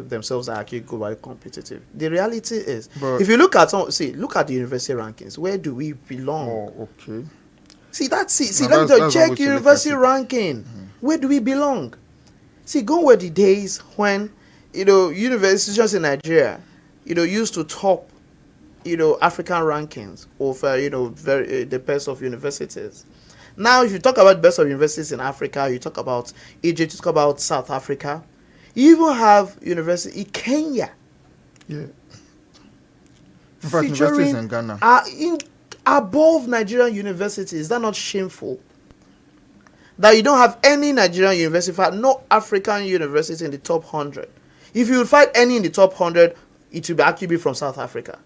themselves are actually globally competitive. The reality is, if you look at look at the university rankings. Where do we belong? Oh, okay. See, that's it. See, let me check university ranking. Where do we belong? See, go were the days when, universities in Nigeria, used to top, African rankings of, the best of universities. Now, if you talk about the best of universities in Africa, you talk about Egypt, you talk about South Africa. You even have university in Kenya. Yeah. In fact, universities in Ghana are above Nigerian universities. Is that not shameful? That you don't have any Nigerian university, in fact, no African university in the top 100. If you would find any in the top 100, it will actually be from South Africa.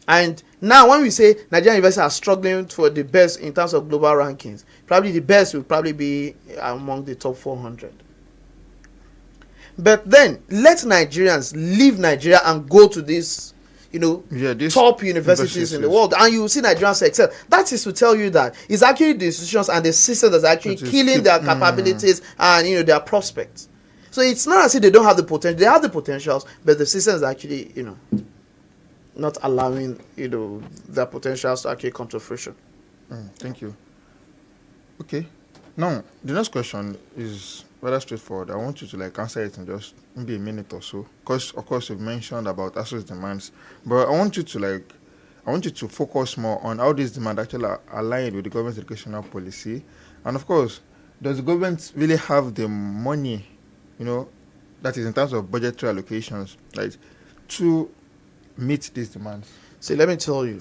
And now when we say Nigerian universities are struggling for the best in terms of global rankings, probably the best will probably be among the top 400. But then, let Nigerians leave Nigeria and go to these top universities in the world, and you will see Nigerians excel. That is to tell you that it's actually the institutions and the system that's actually killing their capabilities and their prospects. So it's not as if they don't have the potential. They have the potentials, but the system is actually not allowing their potentials to actually come to fruition. Thank you. Okay, now the next question is rather straightforward. I want you to answer it in just maybe a minute or so, because of course you've mentioned about ASU's demands, but I want you to focus more on how this demand actually align with the government's educational policy, and of course, does the government really have the money, that is in terms of budgetary allocations, right, to meet these demands? See, let me tell you,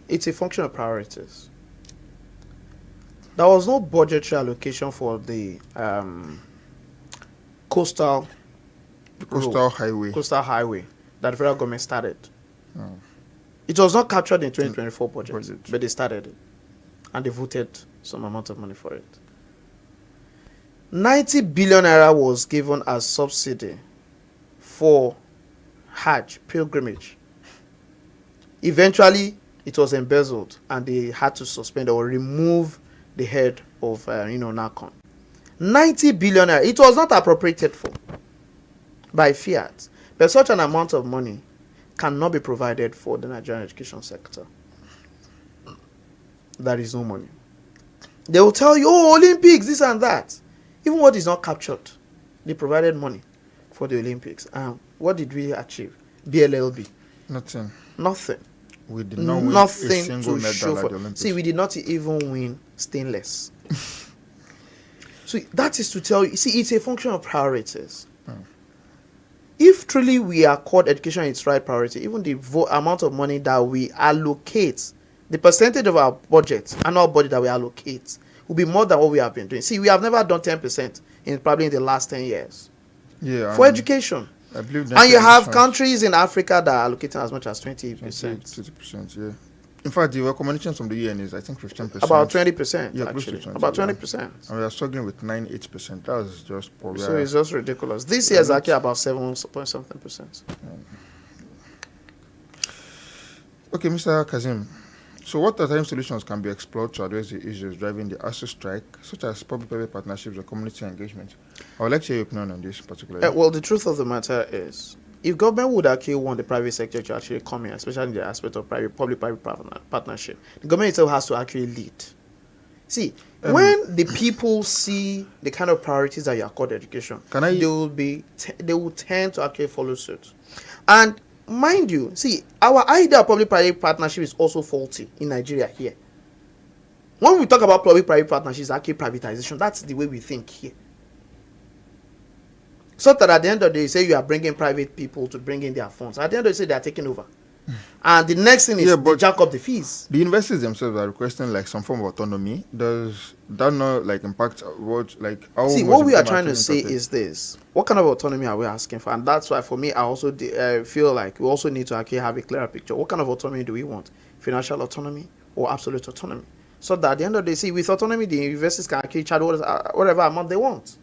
it's a function of priorities. There was no budgetary allocation for the coastal highway that the federal government started. It was not captured in 2024 budget, but they started it, and they voted some amount of money for it. 90 billion naira was given as subsidy for Hajj pilgrimage. Eventually, it was embezzled, and they had to suspend or remove the head of NACON. 90 billion naira. It was not appropriated for by fiat, but such an amount of money cannot be provided for the Nigerian education sector. There is no money. They will tell you, Olympics, this and that. Even what is not captured, they provided money for the Olympics. What did we achieve? BLLB. Nothing. We did not win nothing a single medal show at for. the Olympics. See, we did not even win stainless. So that is to tell you, see, it's a function of priorities. If truly we accord education its right priority, even the amount of money that we allocate, the percentage of our budget, annual budget that we allocate, will be more than what we have been doing. See, we have never done 10% probably in the last 10 years. Yeah. For education. I believe that. And you have countries in Africa that are allocating as much as 20%. 20%, yeah. In fact, the recommendations from the UN is, I think, 15%. About 20%, yeah, actually. 20%, about 20%. And we are struggling with 9-8%. That's just poor. So it's just ridiculous. This year is actually about 7.something%. Okay, Mr. KAZEEM. So what alternative solutions can be explored to address the issues driving the ASU strike, such as public-private partnerships or community engagement? I would like to hear your opinion on this particularly. Well, the truth of the matter is, if government would actually want the private sector to actually come in, especially in the aspect of public-private partnership, the government itself has to actually lead. See, when the people see the kind of priorities that you accord education, they will tend to actually follow suit. And mind you, see, our idea of public-private partnership is also faulty in Nigeria here. When we talk about public-private partnerships, actually privatization, that's the way we think here. So that at the end of the day, you say you are bringing private people to bring in their funds. At the end of the day, they are taking over. And the next thing is they jack up the fees. The universities themselves are requesting like some form of autonomy. Does that not like impact what like how? See, what we are trying to say is this: what kind of autonomy are we asking for? And that's why, for me, I also feel like we also need to actually have a clearer picture. What kind of autonomy do we want? Financial autonomy or absolute autonomy? So that at the end of the day, see, with autonomy, the universities can actually charge whatever amount they want.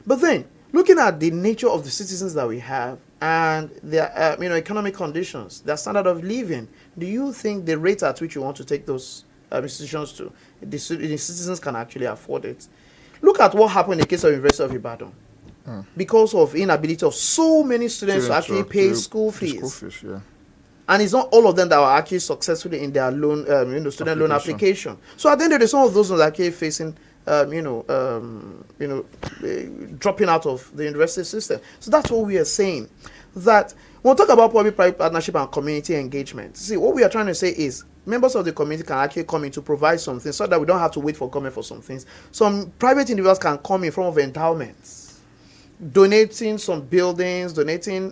But then, looking at the nature of the citizens that we have and their economic conditions, their standard of living, do you think the rate at which you want to take those institutions to, the citizens can actually afford it? Look at what happened in the case of University of Ibadan. Because of inability of so many students to actually pay school fees. Yeah. And it's not all of them that were actually successfully in their loan, student loan application. So at the end of the day, some of those are actually facing dropping out of the university system. So that's what we are saying. That when we talk about public-private partnership and community engagement, see, what we are trying to say is members of the community can actually come in to provide something so that we don't have to wait for government for some things. Some private individuals can come in form of endowments, donating some buildings, donating,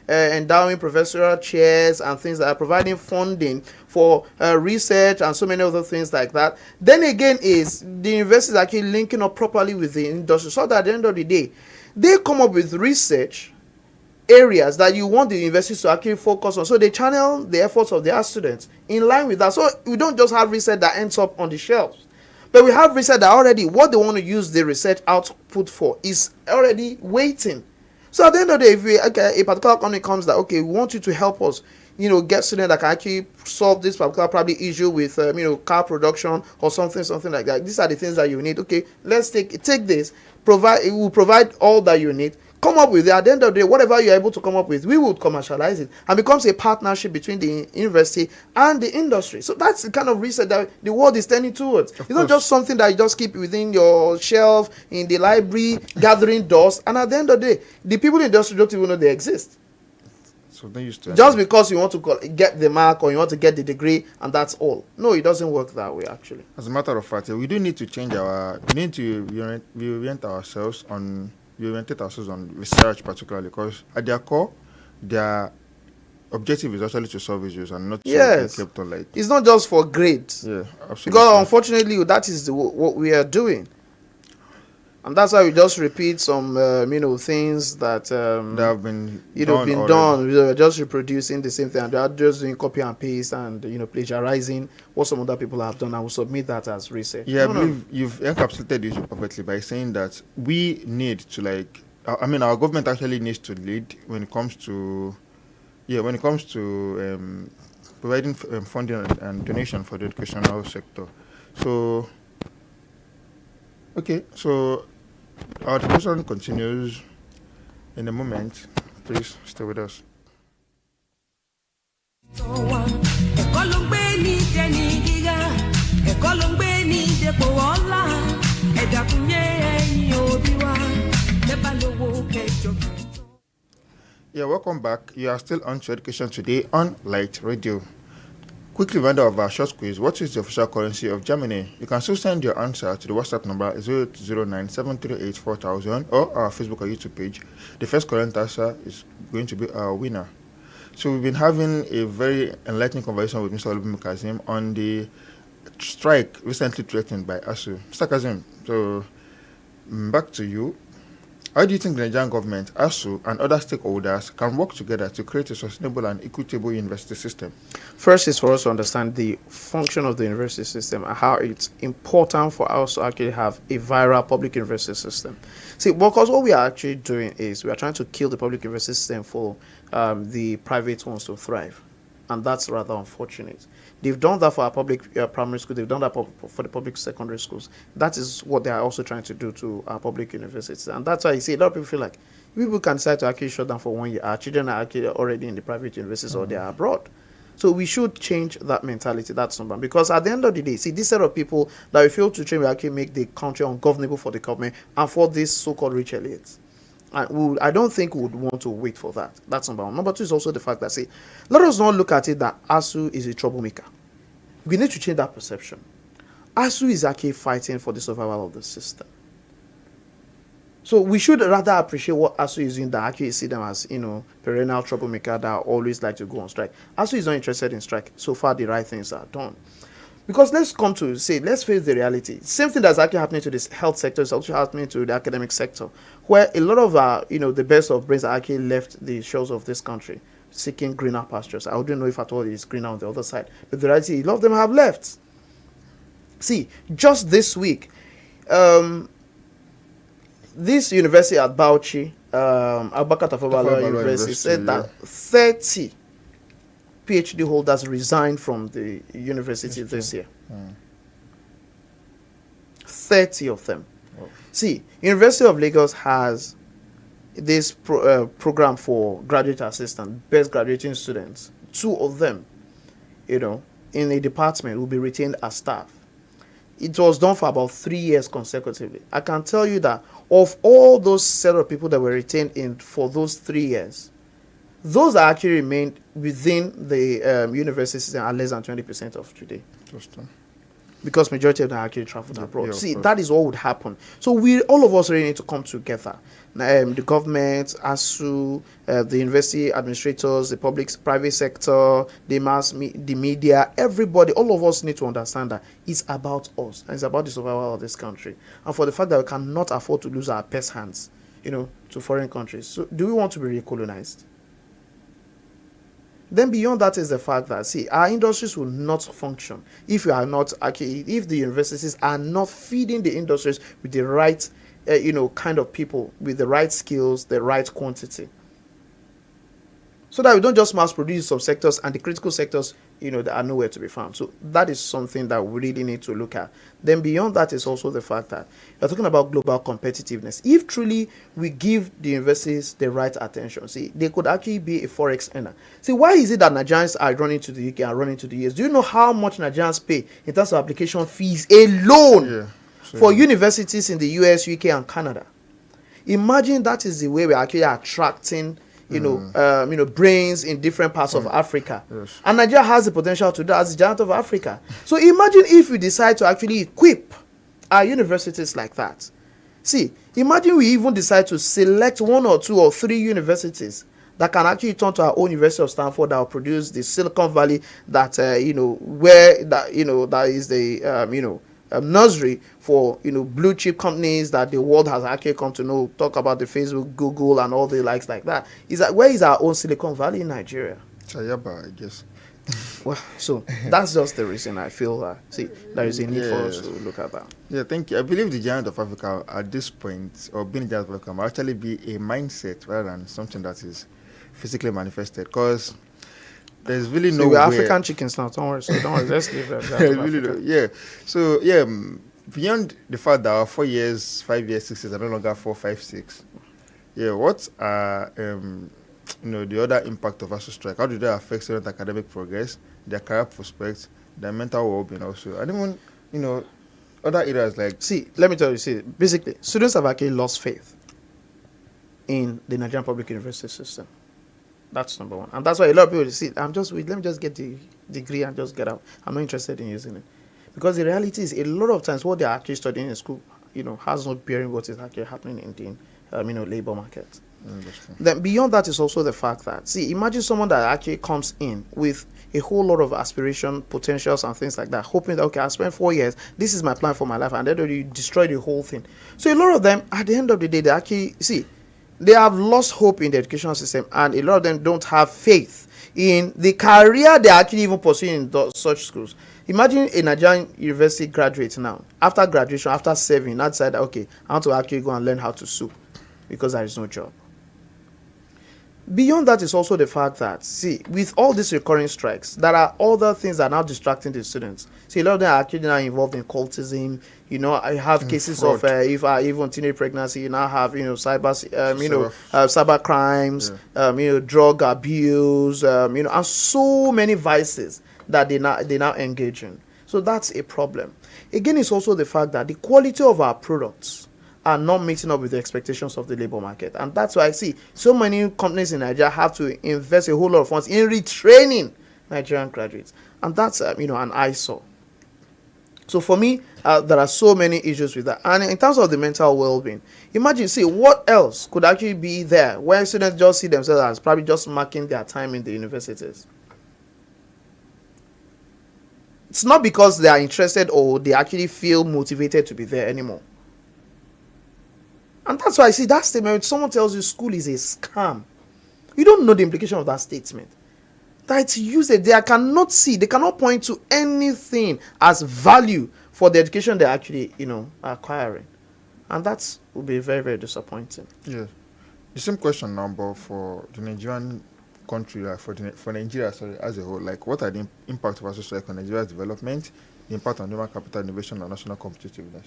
endowing professorial chairs and things that are providing funding for research and so many other things like that. Then again is the universities actually linking up properly with the industry so that at the end of the day, they come up with research areas that you want the universities to actually focus on. So they channel the efforts of their students in line with that. So we don't just have research that ends up on the shelves. But we have research that already what they want to use the research output for is already waiting. So at the end of the day, if a particular company comes that, okay, we want you to help us, get students that can actually solve this particular probably issue with, car production or something like that. These are the things that you need. Okay, let's take this, it will provide all that you need. Come up with it. At the end of the day, whatever you're able to come up with, we would commercialize it and becomes a partnership between the university and the industry. So that's the kind of research that the world is tending towards. It's not just something that you just keep within your shelf in the library, gathering dust. And at the end of the day, the people in the industry don't even know they exist. So they used to just because you want to get the mark or you want to get the degree and that's all. No, it doesn't work that way actually. As a matter of fact, we do need to change we need to reorientate ourselves on research particularly, because at their core, their objective is actually to solve issues and not to kept on like. It's not just for grades. Yeah, absolutely. Because unfortunately, that is what we are doing. And that's why we just repeat some, things that have been done. We're just reproducing the same thing, and they're just doing copy and paste and plagiarizing what some other people have done, and we'll submit that as research. Yeah, I believe you've encapsulated the issue perfectly by saying that we need to our government actually needs to lead when it comes to providing funding and donation for the educational sector. So. Okay, so our discussion continues in a moment. Please stay with us. Yeah, welcome back. You are still on to Education Today on Light Radio. Quick reminder of our short quiz. What is the official currency of Germany? You can still send your answer to the WhatsApp number 0809-738-4000 or our Facebook or YouTube page. The first correct answer is going to be our winner. So we've been having a very enlightening conversation with Mr. OLUBUNMI KAZEEM on the strike recently threatened by ASU. Mr. KAZEEM, so back to you. How do you think the Nigerian government, ASU, and other stakeholders can work together to create a sustainable and equitable university system? First is for us to understand the function of the university system and how it's important for us to actually have a viral public university system. See, because what we are actually doing is we are trying to kill the public university system for the private ones to thrive. And that's rather unfortunate. They've done that for our public primary school. They've done that for the public secondary schools. That is what they are also trying to do to our public universities. And that's why you see a lot of people feel like people can decide to actually shut down for 1 year. Our children are actually already in the private universities or they are abroad. So we should change that mentality. That's number one. Because at the end of the day, see, this set of people that we fail to train will actually make the country ungovernable for the government and for these so-called rich elites. And I don't think we would want to wait for that. That's number one. Number two is also the fact that, see, let us not look at it that ASU is a troublemaker. We need to change that perception. ASU is actually fighting for the survival of the system. So we should rather appreciate what ASU is doing than actually see them as, perennial troublemaker that always like to go on strike. ASU is not interested in strike. So far, the right things are done. Because let's face the reality. Same thing that's actually happening to this health sector is also happening to the academic sector, where a lot of our, the best of brains are actually left the shores of this country, seeking greener pastures. I wouldn't know if at all it is greener on the other side. But the reality, a lot of them have left. See, just this week, this university at Bauchi, Abubakar Tafawa Balewa University, said that 30 PhD holders resigned from the university this year. 30 of them. Oh. See, University of Lagos has this program for graduate assistant, best graduating students. 2 of them, in a department will be retained as staff. It was done for about 3 years consecutively. I can tell you that of all those set of people that were retained for those 3 years, those that actually remained within the university system are less than 20% of today. Because majority of them actually traveled abroad. See, that is what would happen. So all of us really need to come together. The government, ASU, the university administrators, the private sector, the media, everybody, all of us need to understand that it's about us. And it's about the survival of this country. And for the fact that we cannot afford to lose our pest hands, to foreign countries. So do we want to be recolonized? Then beyond that is the fact that, see, our industries will not function if if the universities are not feeding the industries with the right, kind of people, with the right skills, the right quantity. So that we don't just mass produce some sectors and the critical sectors, that are nowhere to be found. So that is something that we really need to look at. Then beyond that is also the fact that we're talking about global competitiveness. If truly we give the universities the right attention, see, they could actually be a forex earner. See, why is it that Nigerians are running to the UK and running to the US? Do you know how much Nigerians pay in terms of application fees alone for universities in the US, UK, and Canada? Imagine that is the way we're actually attracting brains in different parts of Africa. Yes. And Nigeria has the potential to do that as the giant of Africa. So imagine if we decide to actually equip our universities like that. See, imagine we even decide to select 1 or 2 or 3 universities that can actually turn to our own University of Stanford that will produce the Silicon Valley that, that is the, nursery for blue chip companies that the world has actually come to know. Talk about the Facebook, Google, and all the likes like that. Is that where is our own Silicon Valley in Nigeria? Sayaba, I guess. Well, so that's just the reason I feel that there is a need for us to look at that. Yeah, thank you. I believe the giant of Africa at this point, or being a giant of Africa, will actually be a mindset rather than something that is physically manifested. Because there's really no. We're African chickens now. Don't worry. Let's leave that. So beyond the fact that our 4 years, 5 years, 6 years are no longer 4, 5, 6. Yeah, what are the other impact of ASU strike? How do they affect student academic progress, their career prospects, their mental well-being also? And even other areas like. See, let me tell you. See, basically, students have actually lost faith in the Nigerian public university system. That's number one. And that's why a lot of people say, let me just get the degree and just get out. I'm not interested in using it. Because the reality is, a lot of times what they're actually studying in school, has no bearing what is actually happening in the, labor market. Then beyond that is also the fact that, see, imagine someone that actually comes in with a whole lot of aspiration, potentials, and things like that, hoping that, okay, I spent 4 years, this is my plan for my life, and then you destroy the whole thing. So a lot of them, at the end of the day, they actually, they have lost hope in the educational system, and a lot of them don't have faith in the career they're actually even pursuing in such schools. Imagine a Nigerian university graduate now, after graduation, after serving, not decide, okay, I want to actually go and learn how to sew because there is no job. Beyond that is also the fact that, see, with all these recurring strikes, there are other things that are now distracting the students. See, a lot of them are actually now involved in cultism. I have cases fraud. Of even teenage pregnancy. You now have cyber crimes, drug abuse, and so many vices that they now engage in. So that's a problem. Again, it's also the fact that the quality of our products are not meeting up with the expectations of the labor market. And that's why I see so many companies in Nigeria have to invest a whole lot of funds in retraining Nigerian graduates. And that's, an eyesore. So for me, there are so many issues with that. And in terms of the mental well-being, imagine, see, what else could actually be there where students just see themselves as probably just marking their time in the universities? It's not because they are interested or they actually feel motivated to be there anymore. And that's why I see that statement, when someone tells you school is a scam, you don't know the implication of that statement. That it's used, they cannot point to anything as value for the education they're actually, acquiring. And that will be very, very disappointing. Yeah. The same question now, but for the Nigerian country, like for Nigeria, as a whole, like what are the impact of associated with Nigeria's development, the impact on human capital innovation and national competitiveness?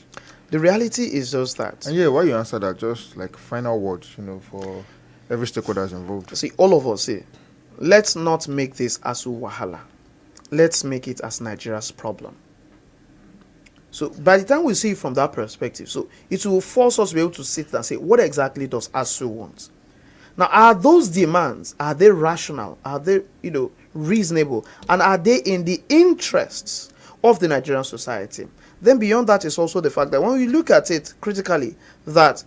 The reality is just that. And yeah, why you answer that, just like final words, for every stakeholders involved. See, all of us say, let's not make this ASU Wahala. Let's make it as Nigeria's problem. So by the time we see it from that perspective, so it will force us to be able to sit and say, what exactly does ASU want? Now, are those demands, are they rational? Are they, reasonable? And are they in the interests of the Nigerian society? Then beyond that is also the fact that when we look at it critically, that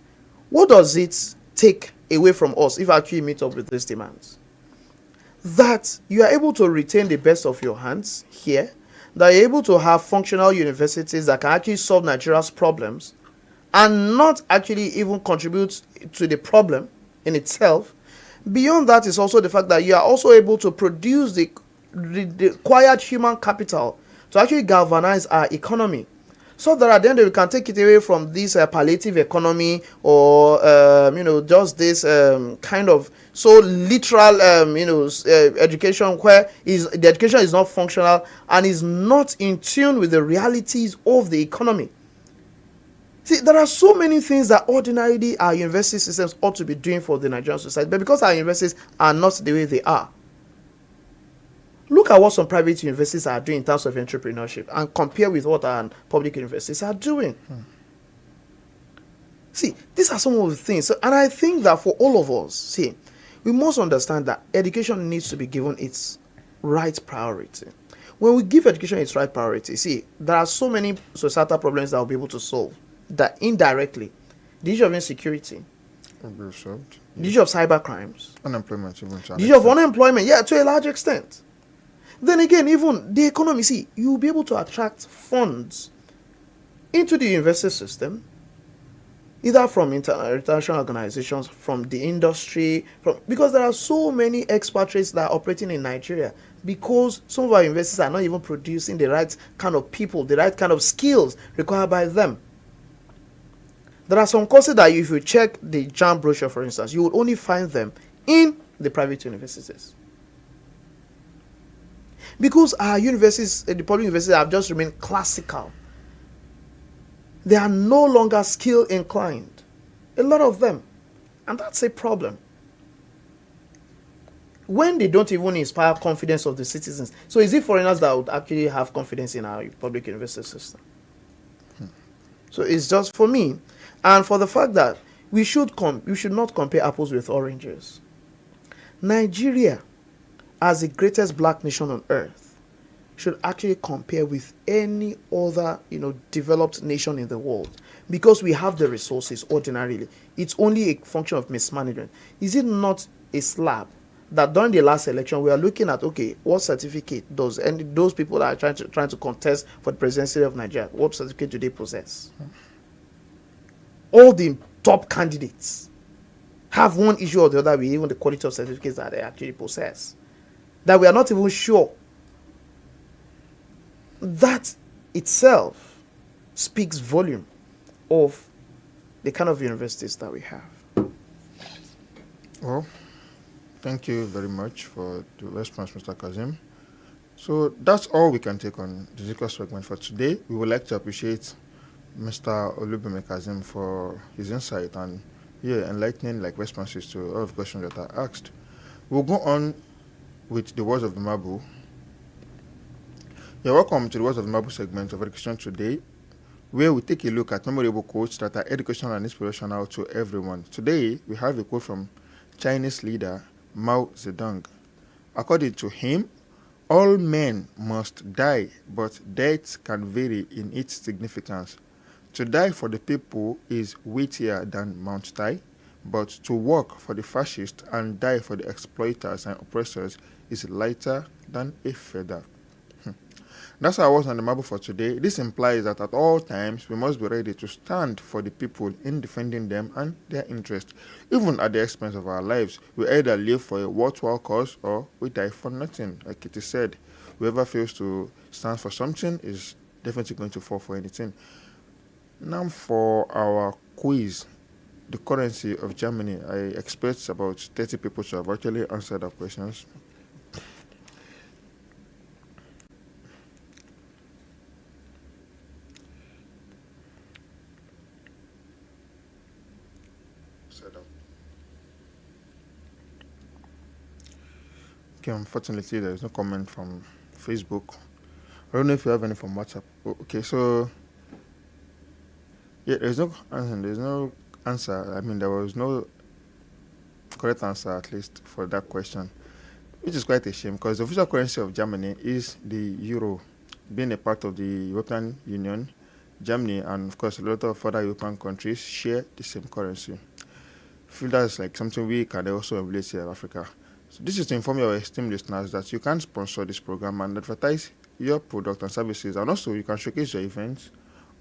what does it take away from us if we actually meet up with these demands? That you are able to retain the best of your hands here, that you're able to have functional universities that can actually solve Nigeria's problems and not actually even contribute to the problem in itself. Beyond that is also the fact that you are also able to produce the required human capital to actually galvanize our economy, so that at the end we can take it away from this palliative economy or just this kind of so literal education where the education is not functional and is not in tune with the realities of the economy. See, there are so many things that ordinarily our university systems ought to be doing for the Nigerian society, but because our universities are not the way they are, look at what some private universities are doing in terms of entrepreneurship and compare with what our public universities are doing. See, these are some of the things. And I think that for all of us, see, we must understand that education needs to be given its right priority. When we give education its right priority, see, there are so many societal problems that we'll be able to solve that indirectly. The issue of insecurity, will be solved. The issue of cyber crimes, unemployment, even the issue of unemployment, to a large extent. Then again, even the economy, see, you'll be able to attract funds into the university system, either from international organizations, from the industry, because there are so many expatriates that are operating in Nigeria, because some of our universities are not even producing the right kind of people, the right kind of skills required by them. There are some courses that if you check the JAM brochure, for instance, you will only find them in the private universities. Because our universities, the public universities, have just remained classical. They are no longer skill inclined. A lot of them. And that's a problem. When they don't even inspire confidence of the citizens. So is it foreigners that would actually have confidence in our public university system? So it's just for me. And for the fact that we should not compare apples with oranges. Nigeria, as the greatest black nation on earth, should actually compare with any other, developed nation in the world, because we have the resources ordinarily. It's only a function of mismanagement. Is it not a slap that during the last election we are looking at, okay, what certificate does, and those people that are trying to contest for the presidency of Nigeria, what certificate do they possess? All the top candidates have one issue or the other with even the quality of certificates that they actually possess, that we are not even sure. That itself speaks volume of the kind of universities that we have. Well, thank you very much for the response, Mr. KAZEEM. So that's all we can take on the Zikwa segment for today. We would like to appreciate Mr. OLUBUNMI KAZEEM for his insight and enlightening responses to all of the questions that are asked. We'll go on with the words of the Mabu. You're welcome to the words of the Mabu segment of education today. where we take a look at memorable quotes that are educational and inspirational to everyone. Today, we have a quote from Chinese leader Mao Zedong. According to him, all men must die, but death can vary in its significance. To die for the people is weightier than Mount Tai, but to work for the fascists and die for the exploiters and oppressors is lighter than a feather. That's how I was on the marble for today. This implies that at all times we must be ready to stand for the people in defending them and their interests. Even at the expense of our lives, we either live for a worthwhile cause or we die for nothing. Like it is said, whoever fails to stand for something is definitely going to fall for anything. Now for our quiz, the currency of Germany. I expect about 30 people to have actually answered our questions. Okay, unfortunately, there is no comment from Facebook. I don't know if you have any from WhatsApp. Okay, so yeah, there's no answer. I mean, there was no correct answer, at least for that question, which is quite a shame because the official currency of Germany is the euro. Being a part of the European Union, Germany and of course a lot of other European countries share the same currency. I feel that's like something we can also emulate here in Africa. So this is to inform your esteemed listeners that you can sponsor this program and advertise your product and services, and also you can showcase your events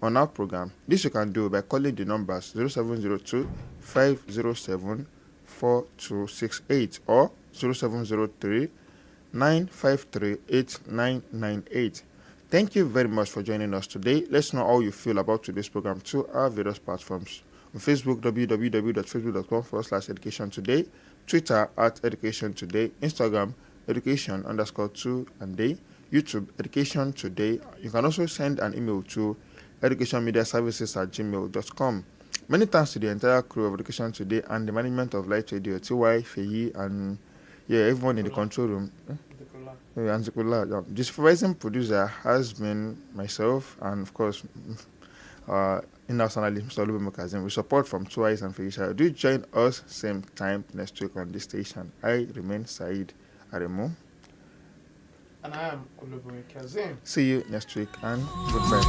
on our program. This you can do by calling the numbers 0702 507 4268 or 0703 953 8998. Thank you very much for joining us today. Let's know how you feel about today's program through our various platforms. On Facebook, www.facebook.com/education Twitter @Education Today, Instagram, education_2&day, YouTube, Education Today. You can also send an email to educationmediaservices@gmail.com. Many thanks to the entire crew of Education Today and the management of Light Radio, TY, Feyi, and everyone in the control room. And Zikula. The supervising producer has been myself and, of course, in-house analyst, Mr. OLUBUNMI KAZEEM, with support from Twice and Feyi. Do join us same time next week on this station. I remain Said Aremu. And I am OLUBUNMI KAZEEM. See you next week and goodbye.